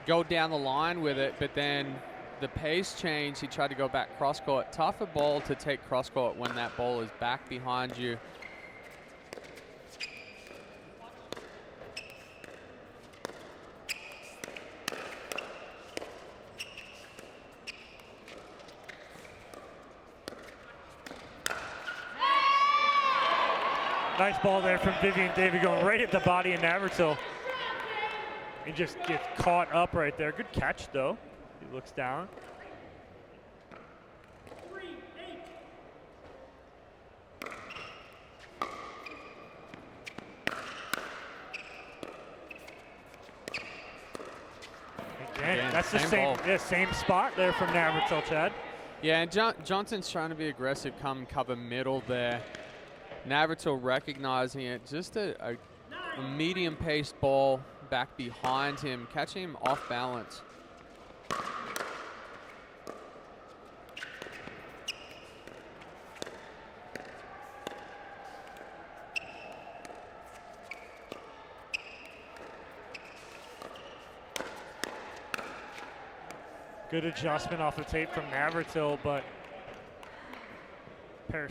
go down the line with it, but then the pace change, he tried to go back cross court. Tougher ball to take cross court when that ball is back behind you. Nice ball there from Vivian David going right at the body of Navratil. He just gets caught up right there. Good catch, though. He looks down. Again, that's the same spot there from Navratil, Chad. Yeah, and Johnson's trying to be aggressive, come cover middle there. Navratil recognizing it, just a medium-paced ball back behind him, catching him off balance. Good adjustment off the tape from Navratil, but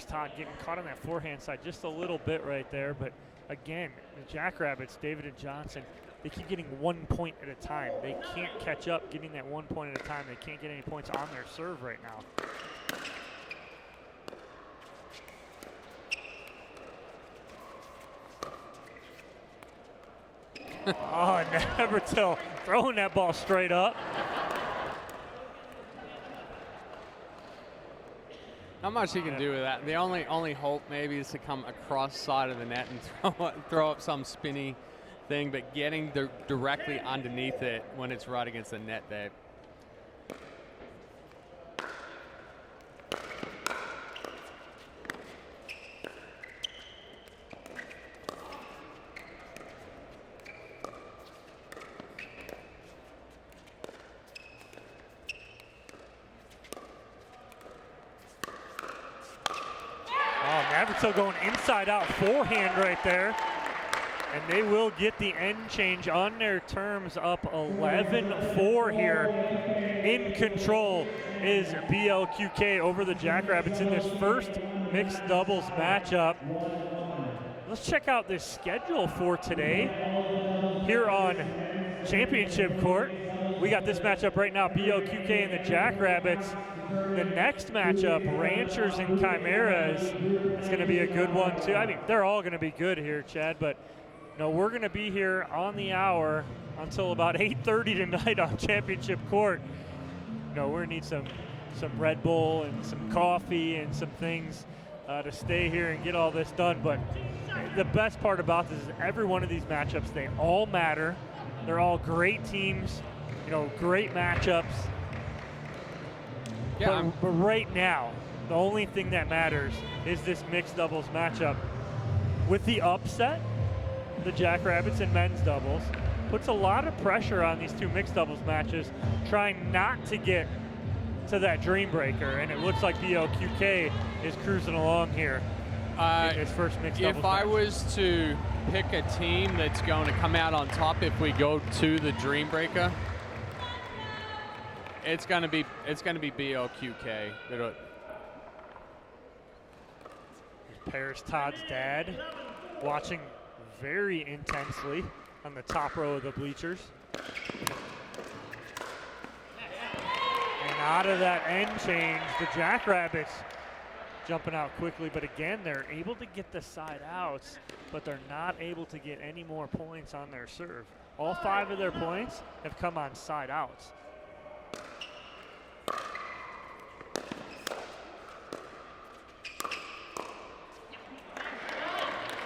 Todd getting caught on that forehand side just a little bit right there. But again, the JackRabbits, David and Johnson, they keep getting 1 point at a time. They can't catch up getting that 1 point at a time. They can't get any points on their serve right now. Oh, Navratil throwing that ball straight up. Not much he can do with that. The only hope maybe is to come across side of the net and throw up some spinny thing, but getting directly underneath it when it's right against the net there. Navratil going inside out forehand right there. And they will get the end change on their terms, up 11-4 here. In control is BLQK over the JackRabbits in this first mixed doubles matchup. Let's check out this schedule for today here on Championship Court. We got this matchup right now, BLQK and the JackRabbits. The next matchup, Ranchers and Chimeras, is going to be a good one too. I mean, they're all going to be good here, Chad, but no, we're going to be here on the hour until about 8:30 tonight on Championship Court. No, we're going to need some Red Bull and some coffee and some things to stay here and get all this done. But the best part about this is every one of these matchups, they all matter. They're all great teams, you know, great matchups. Yeah, but right now, the only thing that matters is this mixed doubles matchup. With the upset, the JackRabbits in men's doubles puts a lot of pressure on these two mixed doubles matches, trying not to get to that dream breaker, and it looks like BLQK is cruising along here in his first mixed doubles If match. I was to pick a team that's going to come out on top if we go to the dream breaker, it's going to be BLQK. Paris Todd's dad watching very intensely on the top row of the bleachers. And out of that end change, the JackRabbits jumping out quickly, but again, they're able to get the side outs, but they're not able to get any more points on their serve. All 5 of their points have come on side outs.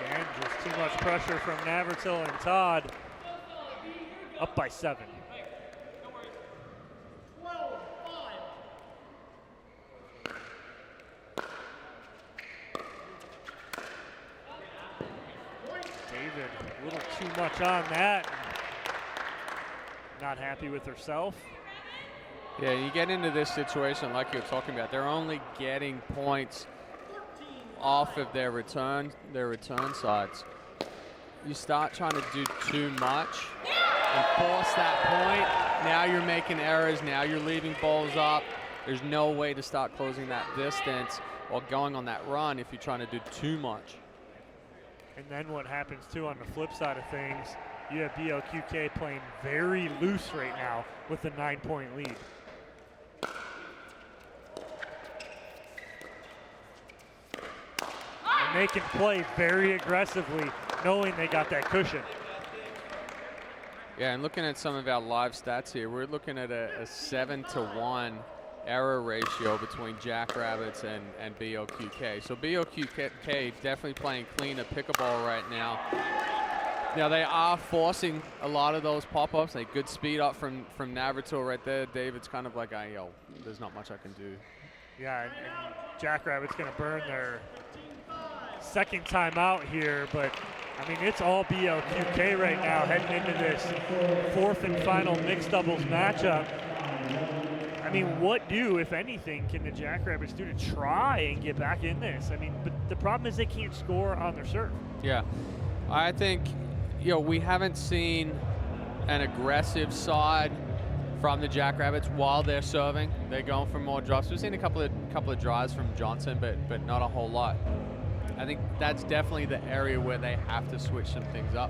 Again, just too much pressure from Navratil and Todd. Up by 7. David, a little too much on that. Not happy with herself. Yeah, you get into this situation like you were talking about. They're only getting points off of their return sides. You start trying to do too much and force that point, Now you're making errors. Now you're leaving balls up. There's no way to start closing that distance or going on that run if you're trying to do too much. And then what happens too on the flip side of things, you have BLQK playing very loose right now with a 9-point lead. And they can play very aggressively knowing they got that cushion. Yeah, and looking at some of our live stats here, we're looking at a 7-to-1 error ratio between JackRabbits and BLQK. So BLQK definitely playing cleaner pickleball right now. Now they are forcing a lot of those pop-ups. Like good speed up from Navratil right there. David's kind of like, yo, there's not much I can do. Yeah, and JackRabbits going to burn their second time out here, but I mean, it's all BLQK right now heading into this fourth and final mixed doubles matchup. I mean, what do, if anything, can the JackRabbits do to try and get back in this? I mean, but the problem is they can't score on their serve. Yeah, I think, we haven't seen an aggressive side from the JackRabbits while they're serving. They're going for more drops. We've seen a couple of drives from Johnson, but not a whole lot. I think that's definitely the area where they have to switch some things up.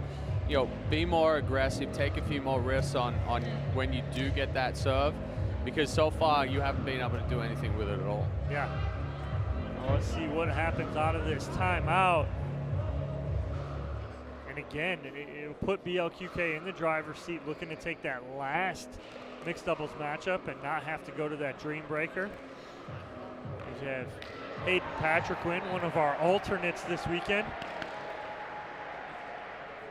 Be more aggressive, take a few more risks on when you do get that serve, because so far you haven't been able to do anything with it at all. Yeah. Well, let's see what happens out of this timeout. And again, it'll put BLQK in the driver's seat, looking to take that last mixed doubles matchup and not have to go to that dream breaker. We have Hayden Patrick-Quinn, one of our alternates this weekend.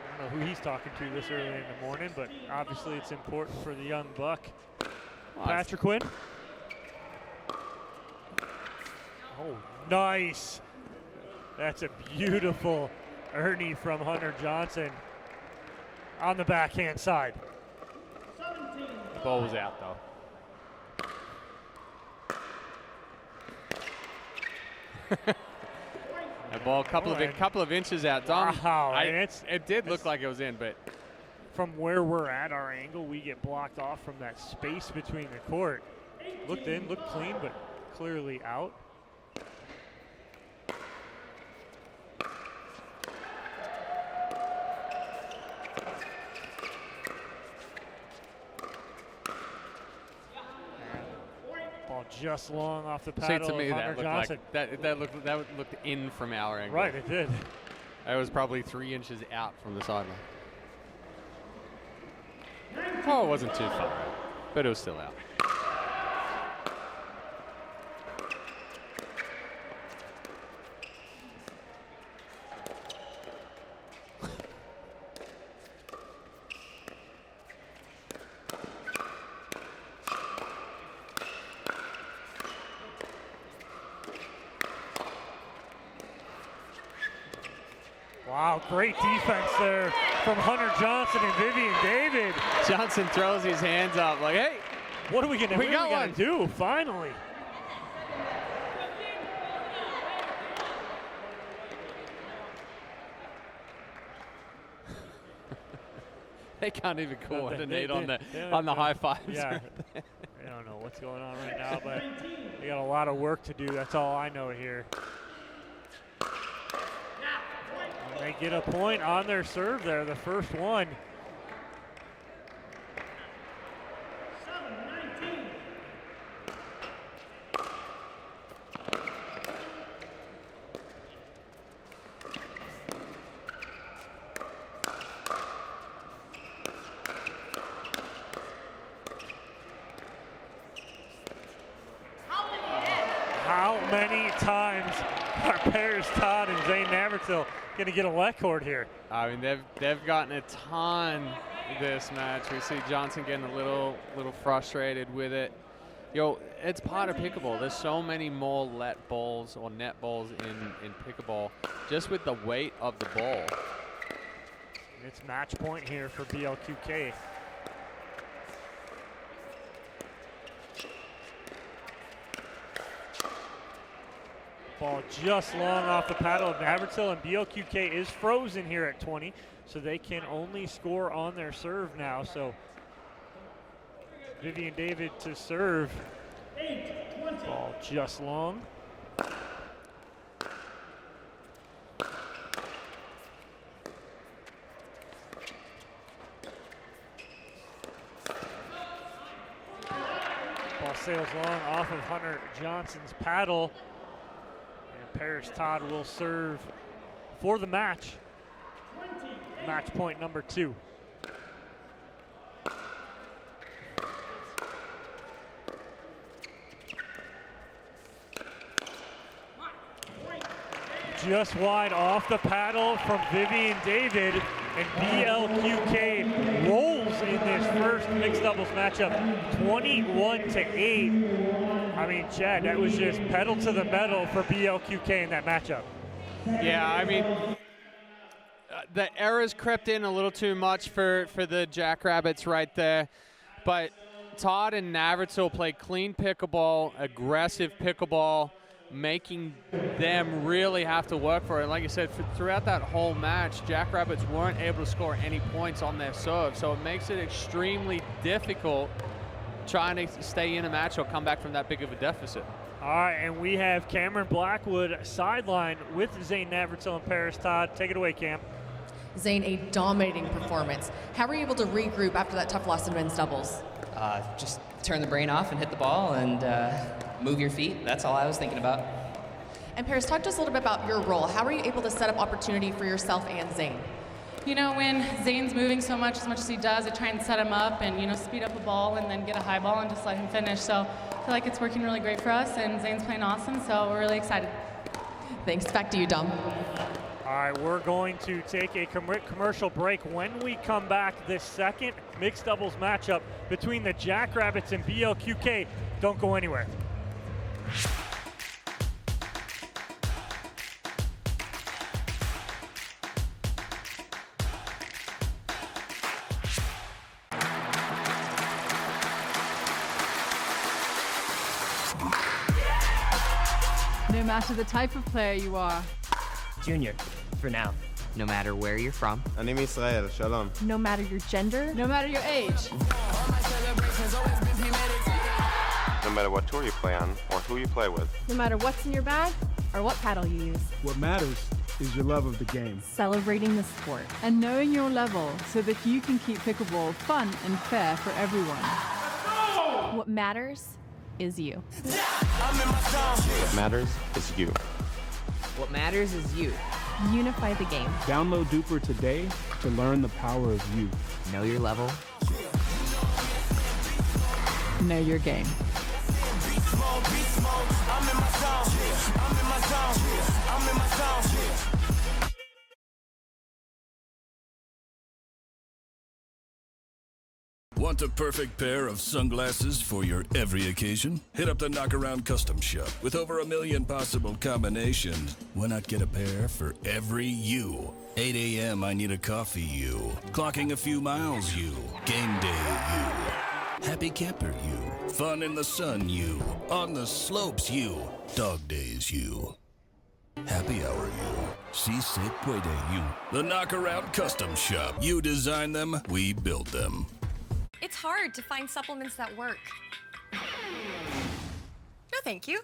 I don't know who he's talking to this early in the morning, but obviously it's important for the young buck. Patrick-Quinn. Oh, nice. That's a beautiful Ernie from Hunter Johnson on the backhand side. The ball was out, though. A ball a couple of inches out. Dom, wow, it did look like it was in, but from where we're at, our angle, we get blocked off from that space between the court. Looked in, looked clean, but clearly out. Ball just long off the paddle. See, to me, of Hunter Johnson. that looked in from our angle. Right, it did. It was probably 3 inches out from the sideline. Oh, it wasn't too far out, but it was still out. Wow, great defense there from Hunter Johnson and Vivian David. Johnson throws his hands up like, hey, what are we gonna do finally? They can't even coordinate on the high fives. Yeah, I don't know what's going on right now, but they got a lot of work to do. That's all I know here. They get a point on their serve there, the first one. How many times are pairs Todd and Zane Navratil going to get a leg cord here? I mean, they've gotten a ton this match. We see Johnson getting a little frustrated with it. It's part of pickleball. There's so many more let balls or net balls in pickleball, just with the weight of the ball. It's match point here for BLQK. Ball just long off the paddle of Navratil, and BLQK is frozen here at 20, so they can only score on their serve now. So Vivian David to serve. Ball just long. Ball sails long off of Hunter Johnson's paddle. And Paris Todd will serve for the match. Match point number 2. Just wide off the paddle from Vivian David, and BLQK rolls in this first mixed doubles matchup, 21-8. I mean, Chad, that was just pedal to the metal for BLQK in that matchup. Yeah, I mean, the errors crept in a little too much for the JackRabbits right there, but Todd and Navratil played clean pickleball, aggressive pickleball, making them really have to work for it. And like I said, throughout that whole match, JackRabbits weren't able to score any points on their serve, so it makes it extremely difficult trying to stay in a match or come back from that big of a deficit. All right, and we have Cameron Blackwood sideline with Zane Navratil and Paris Todd. Take it away, Cam. Zane, a dominating performance. How were you able to regroup after that tough loss in men's doubles? Just turn the brain off and hit the ball and move your feet. That's all I was thinking about. And Paris, talk to us a little bit about your role. How were you able to set up opportunity for yourself and Zane? You know, when Zane's moving so much as he does, I try and set him up and, you know, speed up a ball and then get a high ball and just let him finish. So I feel like it's working really great for us, and Zane's playing awesome, so we're really excited. Thanks. Back to you, Dom. All right, we're going to take a commercial break. When we come back, this second mixed doubles matchup between the JackRabbits and BLQK. Don't go anywhere. No matter the type of player you are. Junior, for now. No matter where you're from. אני מישראל, שלום. No matter your gender. No matter your age. No matter what tour you play on or who you play with. No matter what's in your bag or what paddle you use. What matters is your love of the game. Celebrating the sport. And knowing your level so that you can keep pickleball fun and fair for everyone. What matters is you. What matters is you. What matters is you. Unify the game. Download Duper today to learn the power of you. Know your level. Know your game. Want a perfect pair of sunglasses for your every occasion? Hit up the Knockaround Custom Shop. With over 1 million possible combinations, why not get a pair for every you? 8 a.m. I need a coffee you. Clocking a few miles you. Game day you. Happy camper you. Fun in the sun you. On the slopes you. Dog days you. Happy hour you. Si se puede you. The Knockaround Custom Shop. You design them, we build them. It's hard to find supplements that work. No, thank you.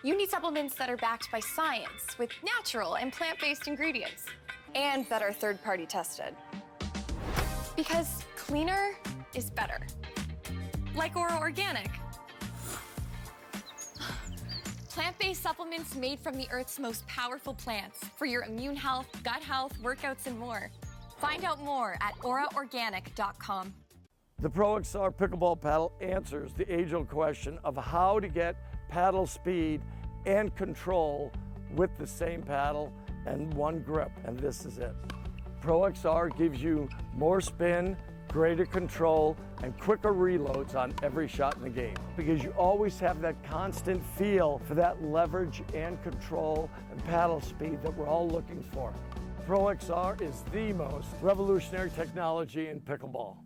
You need supplements that are backed by science with natural and plant-based ingredients and that are third-party tested. Because cleaner is better. Like Oro Organic. Plant-based supplements made from the Earth's most powerful plants for your immune health, gut health, workouts, and more. Find out more at oraorganic.com. The Pro XR pickleball paddle answers the age-old question of how to get paddle speed and control with the same paddle and one grip, and this is it. Pro XR gives you more spin, greater control, and quicker reloads on every shot in the game, because you always have that constant feel for that leverage and control and paddle speed that we're all looking for. Pro XR is the most revolutionary technology in pickleball.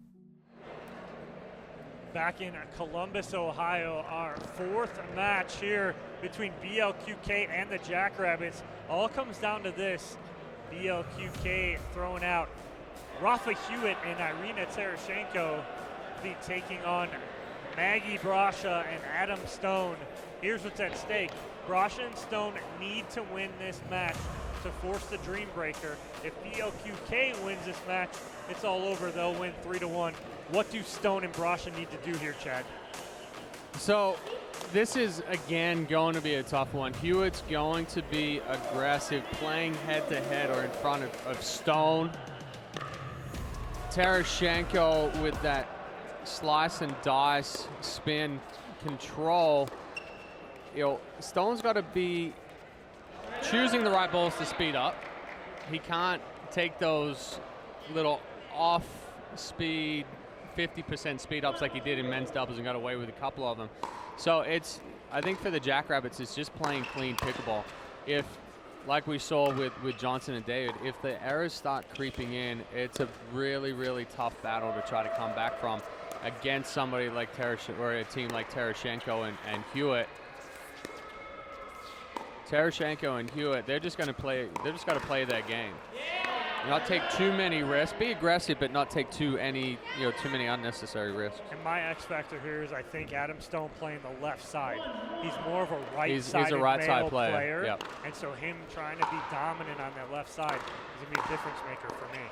Back in Columbus, Ohio, our fourth match here between BLQK and the JackRabbits. All comes down to this. BLQK throwing out Rafa Hewitt and Irina Tereschenko be taking on Maggie Brascia and Adam Stone. Here's what's at stake. Brascia and Stone need to win this match to force the Dream Breaker. If BLQK wins this match, it's all over. They'll win 3-1. What do Stone and Brascia need to do here, Chad? So this is, again, going to be a tough one. Hewitt's going to be aggressive, playing head-to-head or in front of Stone. Tereschenko with that slice and dice spin control. You know, Stone's got to be choosing the right balls to speed up. He can't take those little off-speed 50% speed ups like he did in men's doubles and got away with a couple of them. So it's, I think for the JackRabbits, it's just playing clean pickleball. If, like we saw with Johnson and David, if the errors start creeping in, it's a really, really tough battle to try to come back from against somebody like Tereschenko, or a team like Tereschenko and Hewitt. Tereschenko and Hewitt, they're just going to play. They're just got to play their game. Not take too many risks. Be aggressive, but not take too many unnecessary risks. And my X factor here is I think Adam Stone playing the left side. He's more of a right-sided He's a right-side player. Yep. And so him trying to be dominant on that left side is going to be a difference maker for me.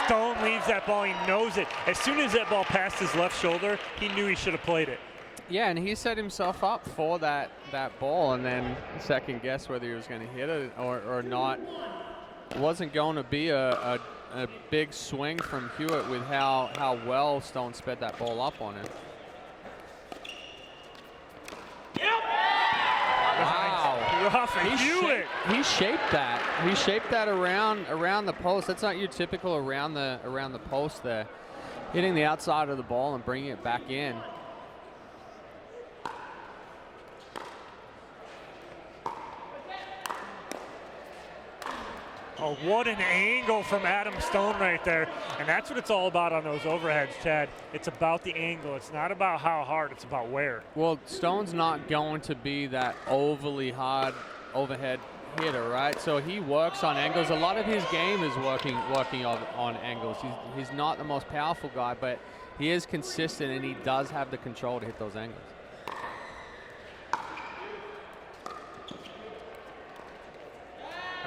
Stone leaves that ball, he knows it. As soon as that ball passed his left shoulder, he knew he should have played it. Yeah, and he set himself up for that ball and then second guess whether he was going to hit it or not. It wasn't going to be a big swing from Hewitt with how well Stone sped that ball up on him. Wow. Hewitt. He shaped that. He shaped that around the post. That's not your typical around the post there. Hitting the outside of the ball and bringing it back in. Oh, what an angle from Adam Stone right there. And that's what it's all about on those overheads, Chad. It's about the angle. It's not about how hard, it's about where. Well, Stone's not going to be that overly hard overhead hitter, right? So he works on angles. A lot of his game is working on angles. He's not the most powerful guy, but he is consistent and he does have the control to hit those angles.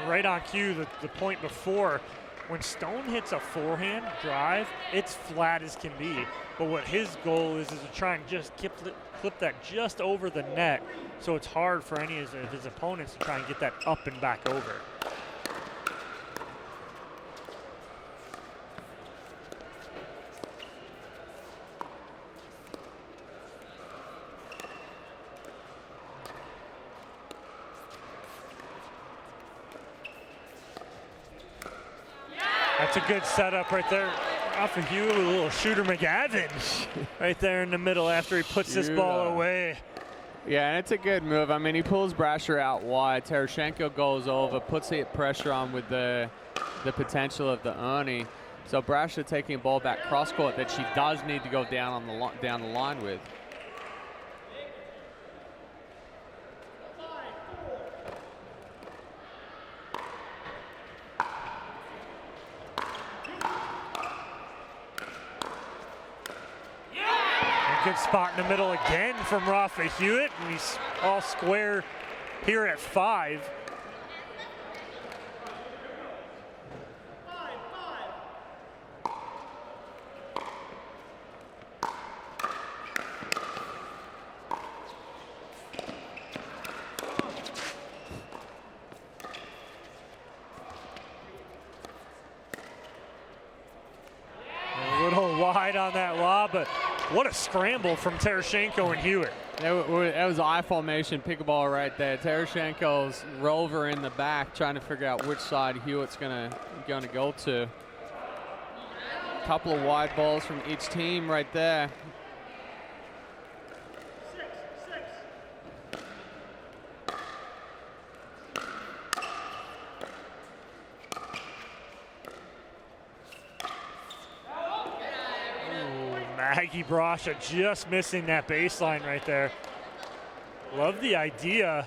Right on cue, the point before, when Stone hits a forehand drive, it's flat as can be. But what his goal is to try and just clip that just over the net, so it's hard for any of his opponents to try and get that up and back over. That's a good setup right there. Off of Hewitt with a little Shooter McGavin right there in the middle after he puts this ball away. Yeah, and it's a good move. I mean, he pulls Brascia out wide. Tereschenko goes over, puts the pressure on with the potential of the Ernie. So Brascia taking a ball back cross court that she does need to go down the line with. Good spot in the middle again from Rafa Hewitt, and he's all square here at 5. A little wide on that lob, but what a scramble from Tereschenko and Hewitt. That was I formation pickleball right there. Tereschenko's rover in the back trying to figure out which side Hewitt's gonna go to. A couple of wide balls from each team right there. Aggie Brascia just missing that baseline right there. Love the idea.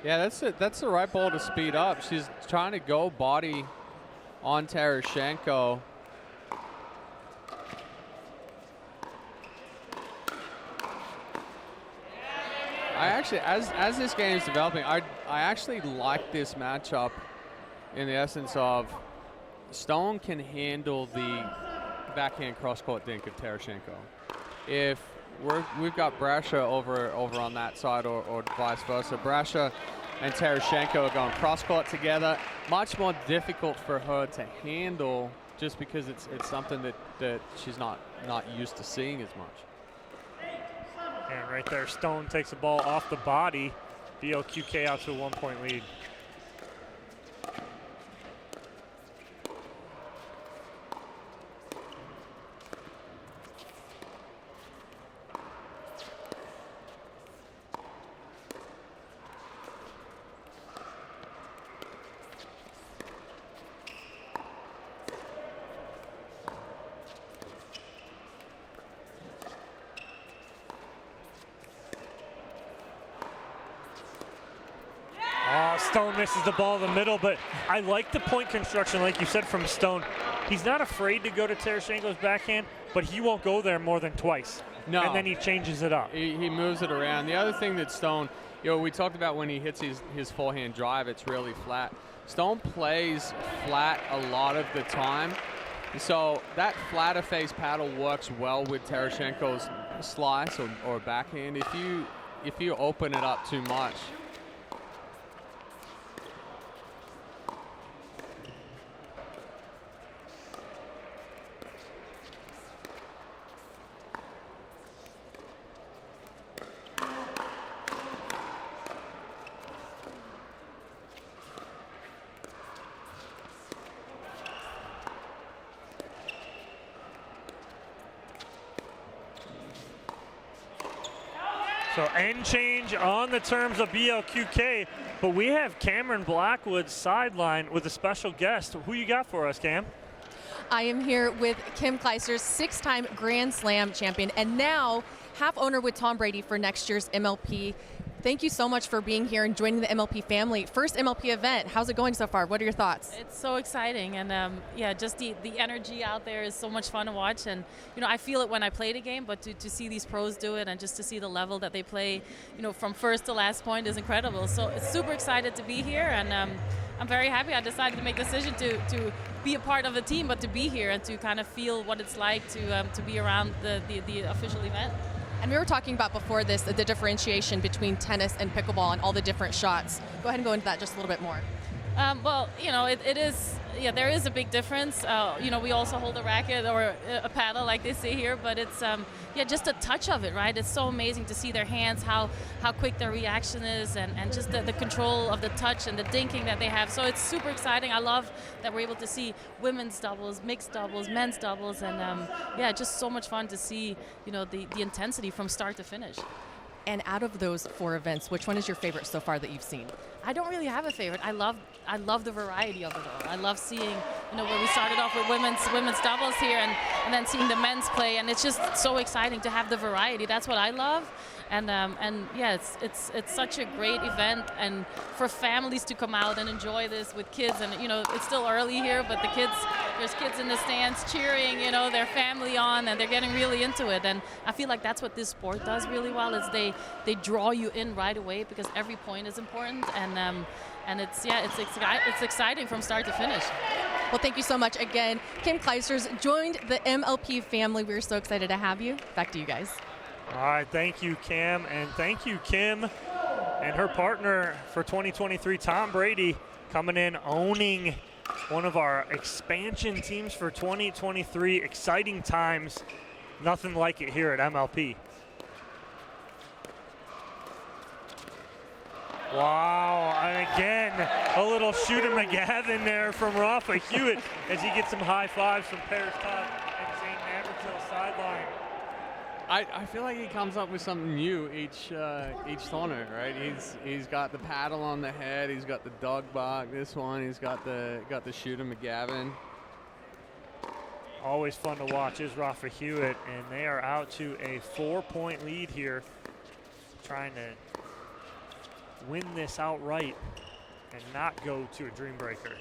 Yeah, that's the right ball to speed up. She's trying to go body on Tereschenko. I actually, as this game is developing, I actually like this matchup in the essence of Stone can handle the backhand cross-court dink of Tereschenko. If we've got Brascia over on that side or vice versa, Brascia and Tereschenko are going cross-court together. Much more difficult for her to handle just because it's something that she's not used to seeing as much. And right there, Stone takes the ball off the body. BLQK out to a 1-point lead. Stone misses the ball in the middle, but I like the point construction, like you said, from Stone. He's not afraid to go to Tereschenko's backhand, but he won't go there more than twice. No. And then he changes it up. He moves it around. The other thing that Stone, we talked about when he hits his forehand drive, it's really flat. Stone plays flat a lot of the time. So that flatter face paddle works well with Tereschenko's slice or backhand. If you open it up too much, so end change on the terms of BLQK, but we have Cameron Blackwood sideline with a special guest. Who you got for us, Cam? I am here with Kim Clijsters, 6-time Grand Slam champion, and now half owner with Tom Brady for next year's MLP. Thank you so much for being here and joining the MLP family. First MLP event, how's it going so far? What are your thoughts? It's so exciting, and yeah, just the energy out there is so much fun to watch. And I feel it when I play the game, but to see these pros do it and just to see the level that they play, from first to last point is incredible. So it's super excited to be here, and I'm very happy. I decided to make the decision to be a part of the team, but to be here and to kind of feel what it's like to be around the official event. And we were talking about before this, the differentiation between tennis and pickleball and all the different shots. Go ahead and go into that just a little bit more. Well, it is, there is a big difference. We also hold a racket or a paddle like they say here, but it's, just a touch of it, right? It's so amazing to see their hands, how quick their reaction is, and just the control of the touch and the dinking that they have. So it's super exciting. I love that we're able to see women's doubles, mixed doubles, men's doubles, and just so much fun to see, the intensity from start to finish. And out of those 4 events, which one is your favorite so far that you've seen? I don't really have a favorite. I love the variety of it all. I love seeing, where we started off with women's doubles here and then seeing the men's play, and it's just so exciting to have the variety. That's what I love. And it's such a great event, and for families to come out and enjoy this with kids. And it's still early here, but there's kids in the stands cheering, their family on, and they're getting really into it. And I feel like that's what this sport does really well, is they draw you in right away because every point is important, and it's exciting from start to finish. Well, thank you so much again. Kim Clijsters joined the MLP family. We're so excited to have you. Back to you guys. All right, thank you, Cam, and thank you, Kim, and her partner for 2023, Tom Brady, coming in, owning one of our expansion teams for 2023. Exciting times. Nothing like it here at MLP. Wow, and again, a little shooter McGavin there from Rafa Hewitt as he gets some high fives from Paris Todd and St. Navratil sideline. I feel like he comes up with something new each tournament, right? He's got the paddle on the head, he's got the dog bark. This one, he's got the shooter McGavin. always fun to watch is Rafa Hewitt, and they are out to a 4-point lead here, trying to win this outright and not go to a dream breaker.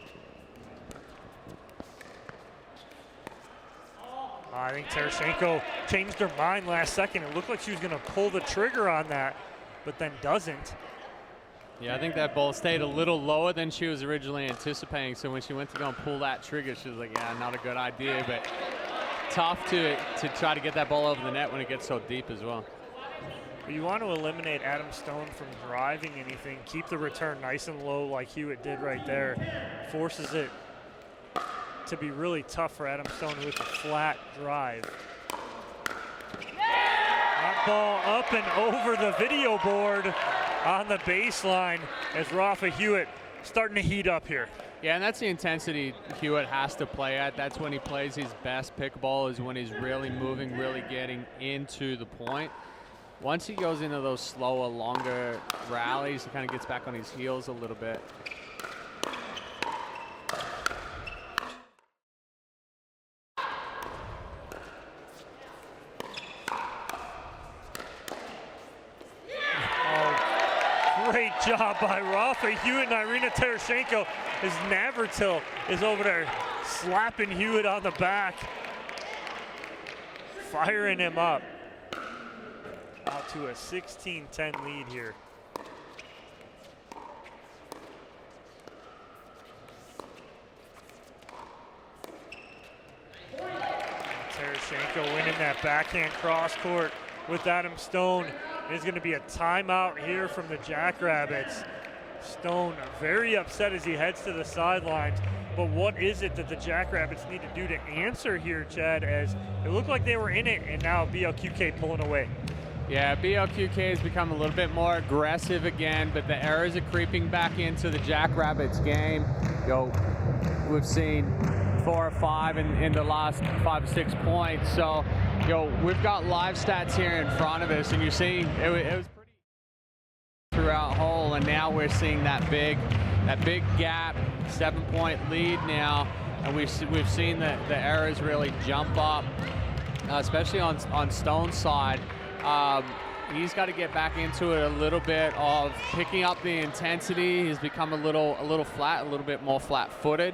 I think Tereschenko changed her mind last second. It looked like she was going to pull the trigger on that, but then doesn't. Yeah, I think that ball stayed a little lower than she was originally anticipating. So when she went to go and pull that trigger, she was like, yeah, not a good idea, but tough to try to get that ball over the net when it gets so deep as well. You want to eliminate Adam Stone from driving anything. Keep the return nice and low like Hewitt did right there. Forces it to be really tough for Adam Stone with a flat drive. That ball up and over the video board on the baseline as Rafa Hewitt starting to heat up here. Yeah, and that's the intensity Hewitt has to play at. That's when he plays his best pickleball, is when he's really moving, really getting into the point. Once he goes into those slower, longer rallies, he kind of gets back on his heels a little bit. Great job by Rafa Hewitt and Irina Tereschenko as Navratil is over there slapping Hewitt on the back, firing him up. Out to a 16-10 lead here. Tereschenko winning that backhand cross court with Adam Stone. There's going to be a timeout here from the JackRabbits. Stone very upset as he heads to the sidelines. But what is it that the JackRabbits need to do to answer here, Chad, as it looked like they were in it and now BLQK pulling away? Yeah, BLQK has become a little bit more aggressive again, but the errors are creeping back into the JackRabbits game. We've seen 4 or 5 in the last 5 or 6 points. So, we've got live stats here in front of us, and you see it was pretty throughout whole, and now we're seeing that big gap, 7-point lead now, and we've seen the errors really jump up, especially on Stone's side. He's got to get back into it a little bit of picking up the intensity. He's become a little flat, a little bit more flat-footed.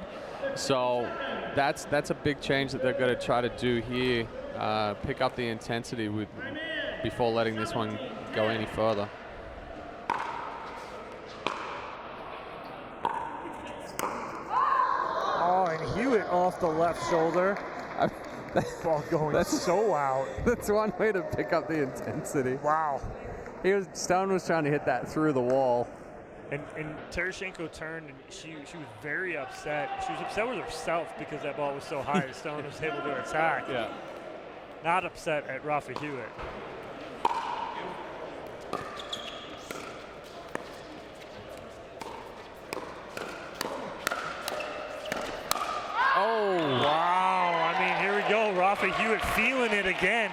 So that's a big change that they're going to try to do here. Pick up the intensity before letting this one go any further. Oh, and Hewitt off the left shoulder. Ball going so out. That's one way to pick up the intensity. Wow. Stone was trying to hit that through the wall. And Tereschenko turned, and she was very upset. She was upset with herself because that ball was so high. Stone was able to attack. Yeah. Not upset at Rafa Hewitt. Oh, wow. I mean, here we go. Rafa Hewitt feeling it again.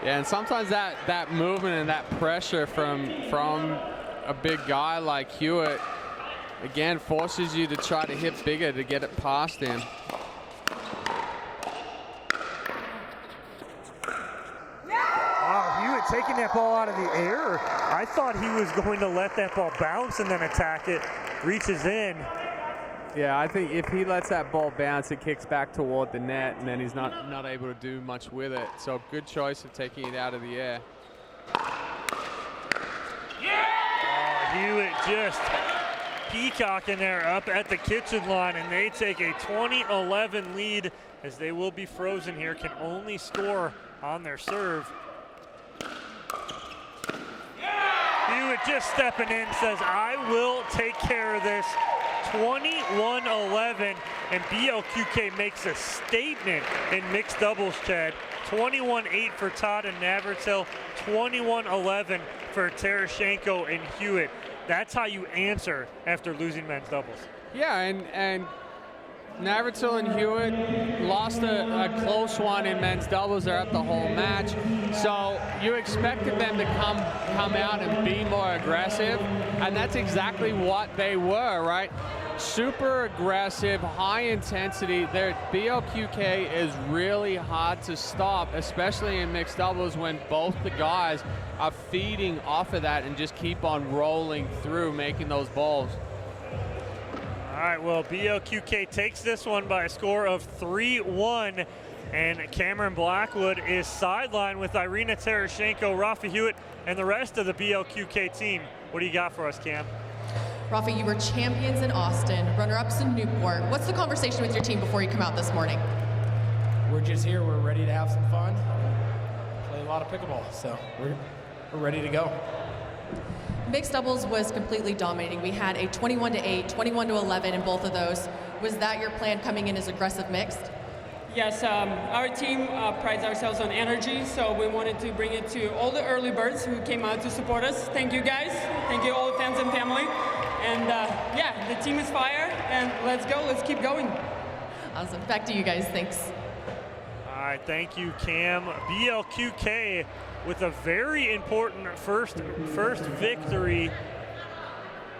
Yeah, and sometimes that movement and that pressure from a big guy like Hewitt, again, forces you to try to hit bigger to get it past him. Wow, Hewitt taking that ball out of the air. I thought he was going to let that ball bounce and then attack it. Reaches in. Yeah, I think if he lets that ball bounce, it kicks back toward the net, and then he's not able to do much with it. So good choice of taking it out of the air. Oh, Hewitt just peacocking there up at the kitchen line, and they take a 20-11 lead as they will be frozen here, can only score on their serve. Hewitt just stepping in, says, I will take care of this. 21-11, and BLQK makes a statement in mixed doubles, Chad. 21-8 for Todd and Navratil, 21-11 for Tereschenko and Hewitt. That's how you answer after losing men's doubles. Yeah, and Navratil and Hewitt lost a close one in men's doubles. They're at the whole match. So you expected them to come out and be more aggressive, and that's exactly what they were, right? super aggressive, high intensity. Their BLQK is really hard to stop, especially in mixed doubles when both the guys are feeding off of that and just keep on rolling through, making those balls. All right, well, BLQK takes this one by a score of 3-1, and Cameron Blackwood is sidelined with Irina Tereschenko, Rafa Hewitt, and the rest of the BLQK team. What do you got for us, Cam? Rafa, you were champions in Austin, runner-ups in Newport. What's the conversation with your team before you come out this morning? We're just here. We're ready to have some fun, play a lot of pickleball, so we're ready to go. Mixed doubles was completely dominating. We had a 21-8, 21-11 in both of those. Was that your plan coming in as aggressive mixed? Yes, our team prides ourselves on energy, so we wanted to bring it to all the early birds who came out to support us. Thank you guys. Thank you all the fans and family. And yeah, the team is fire, and let's go. Let's keep going. Awesome. Back to you guys. Thanks. All right, thank you, Cam. BLQK with a very important first victory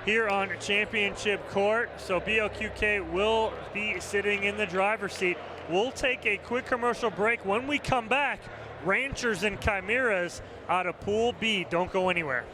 here on championship court. So BLQK will be sitting in the driver's seat. We'll take a quick commercial break. When we come back, Ranchers and Chimeras out of Pool B. Don't go anywhere.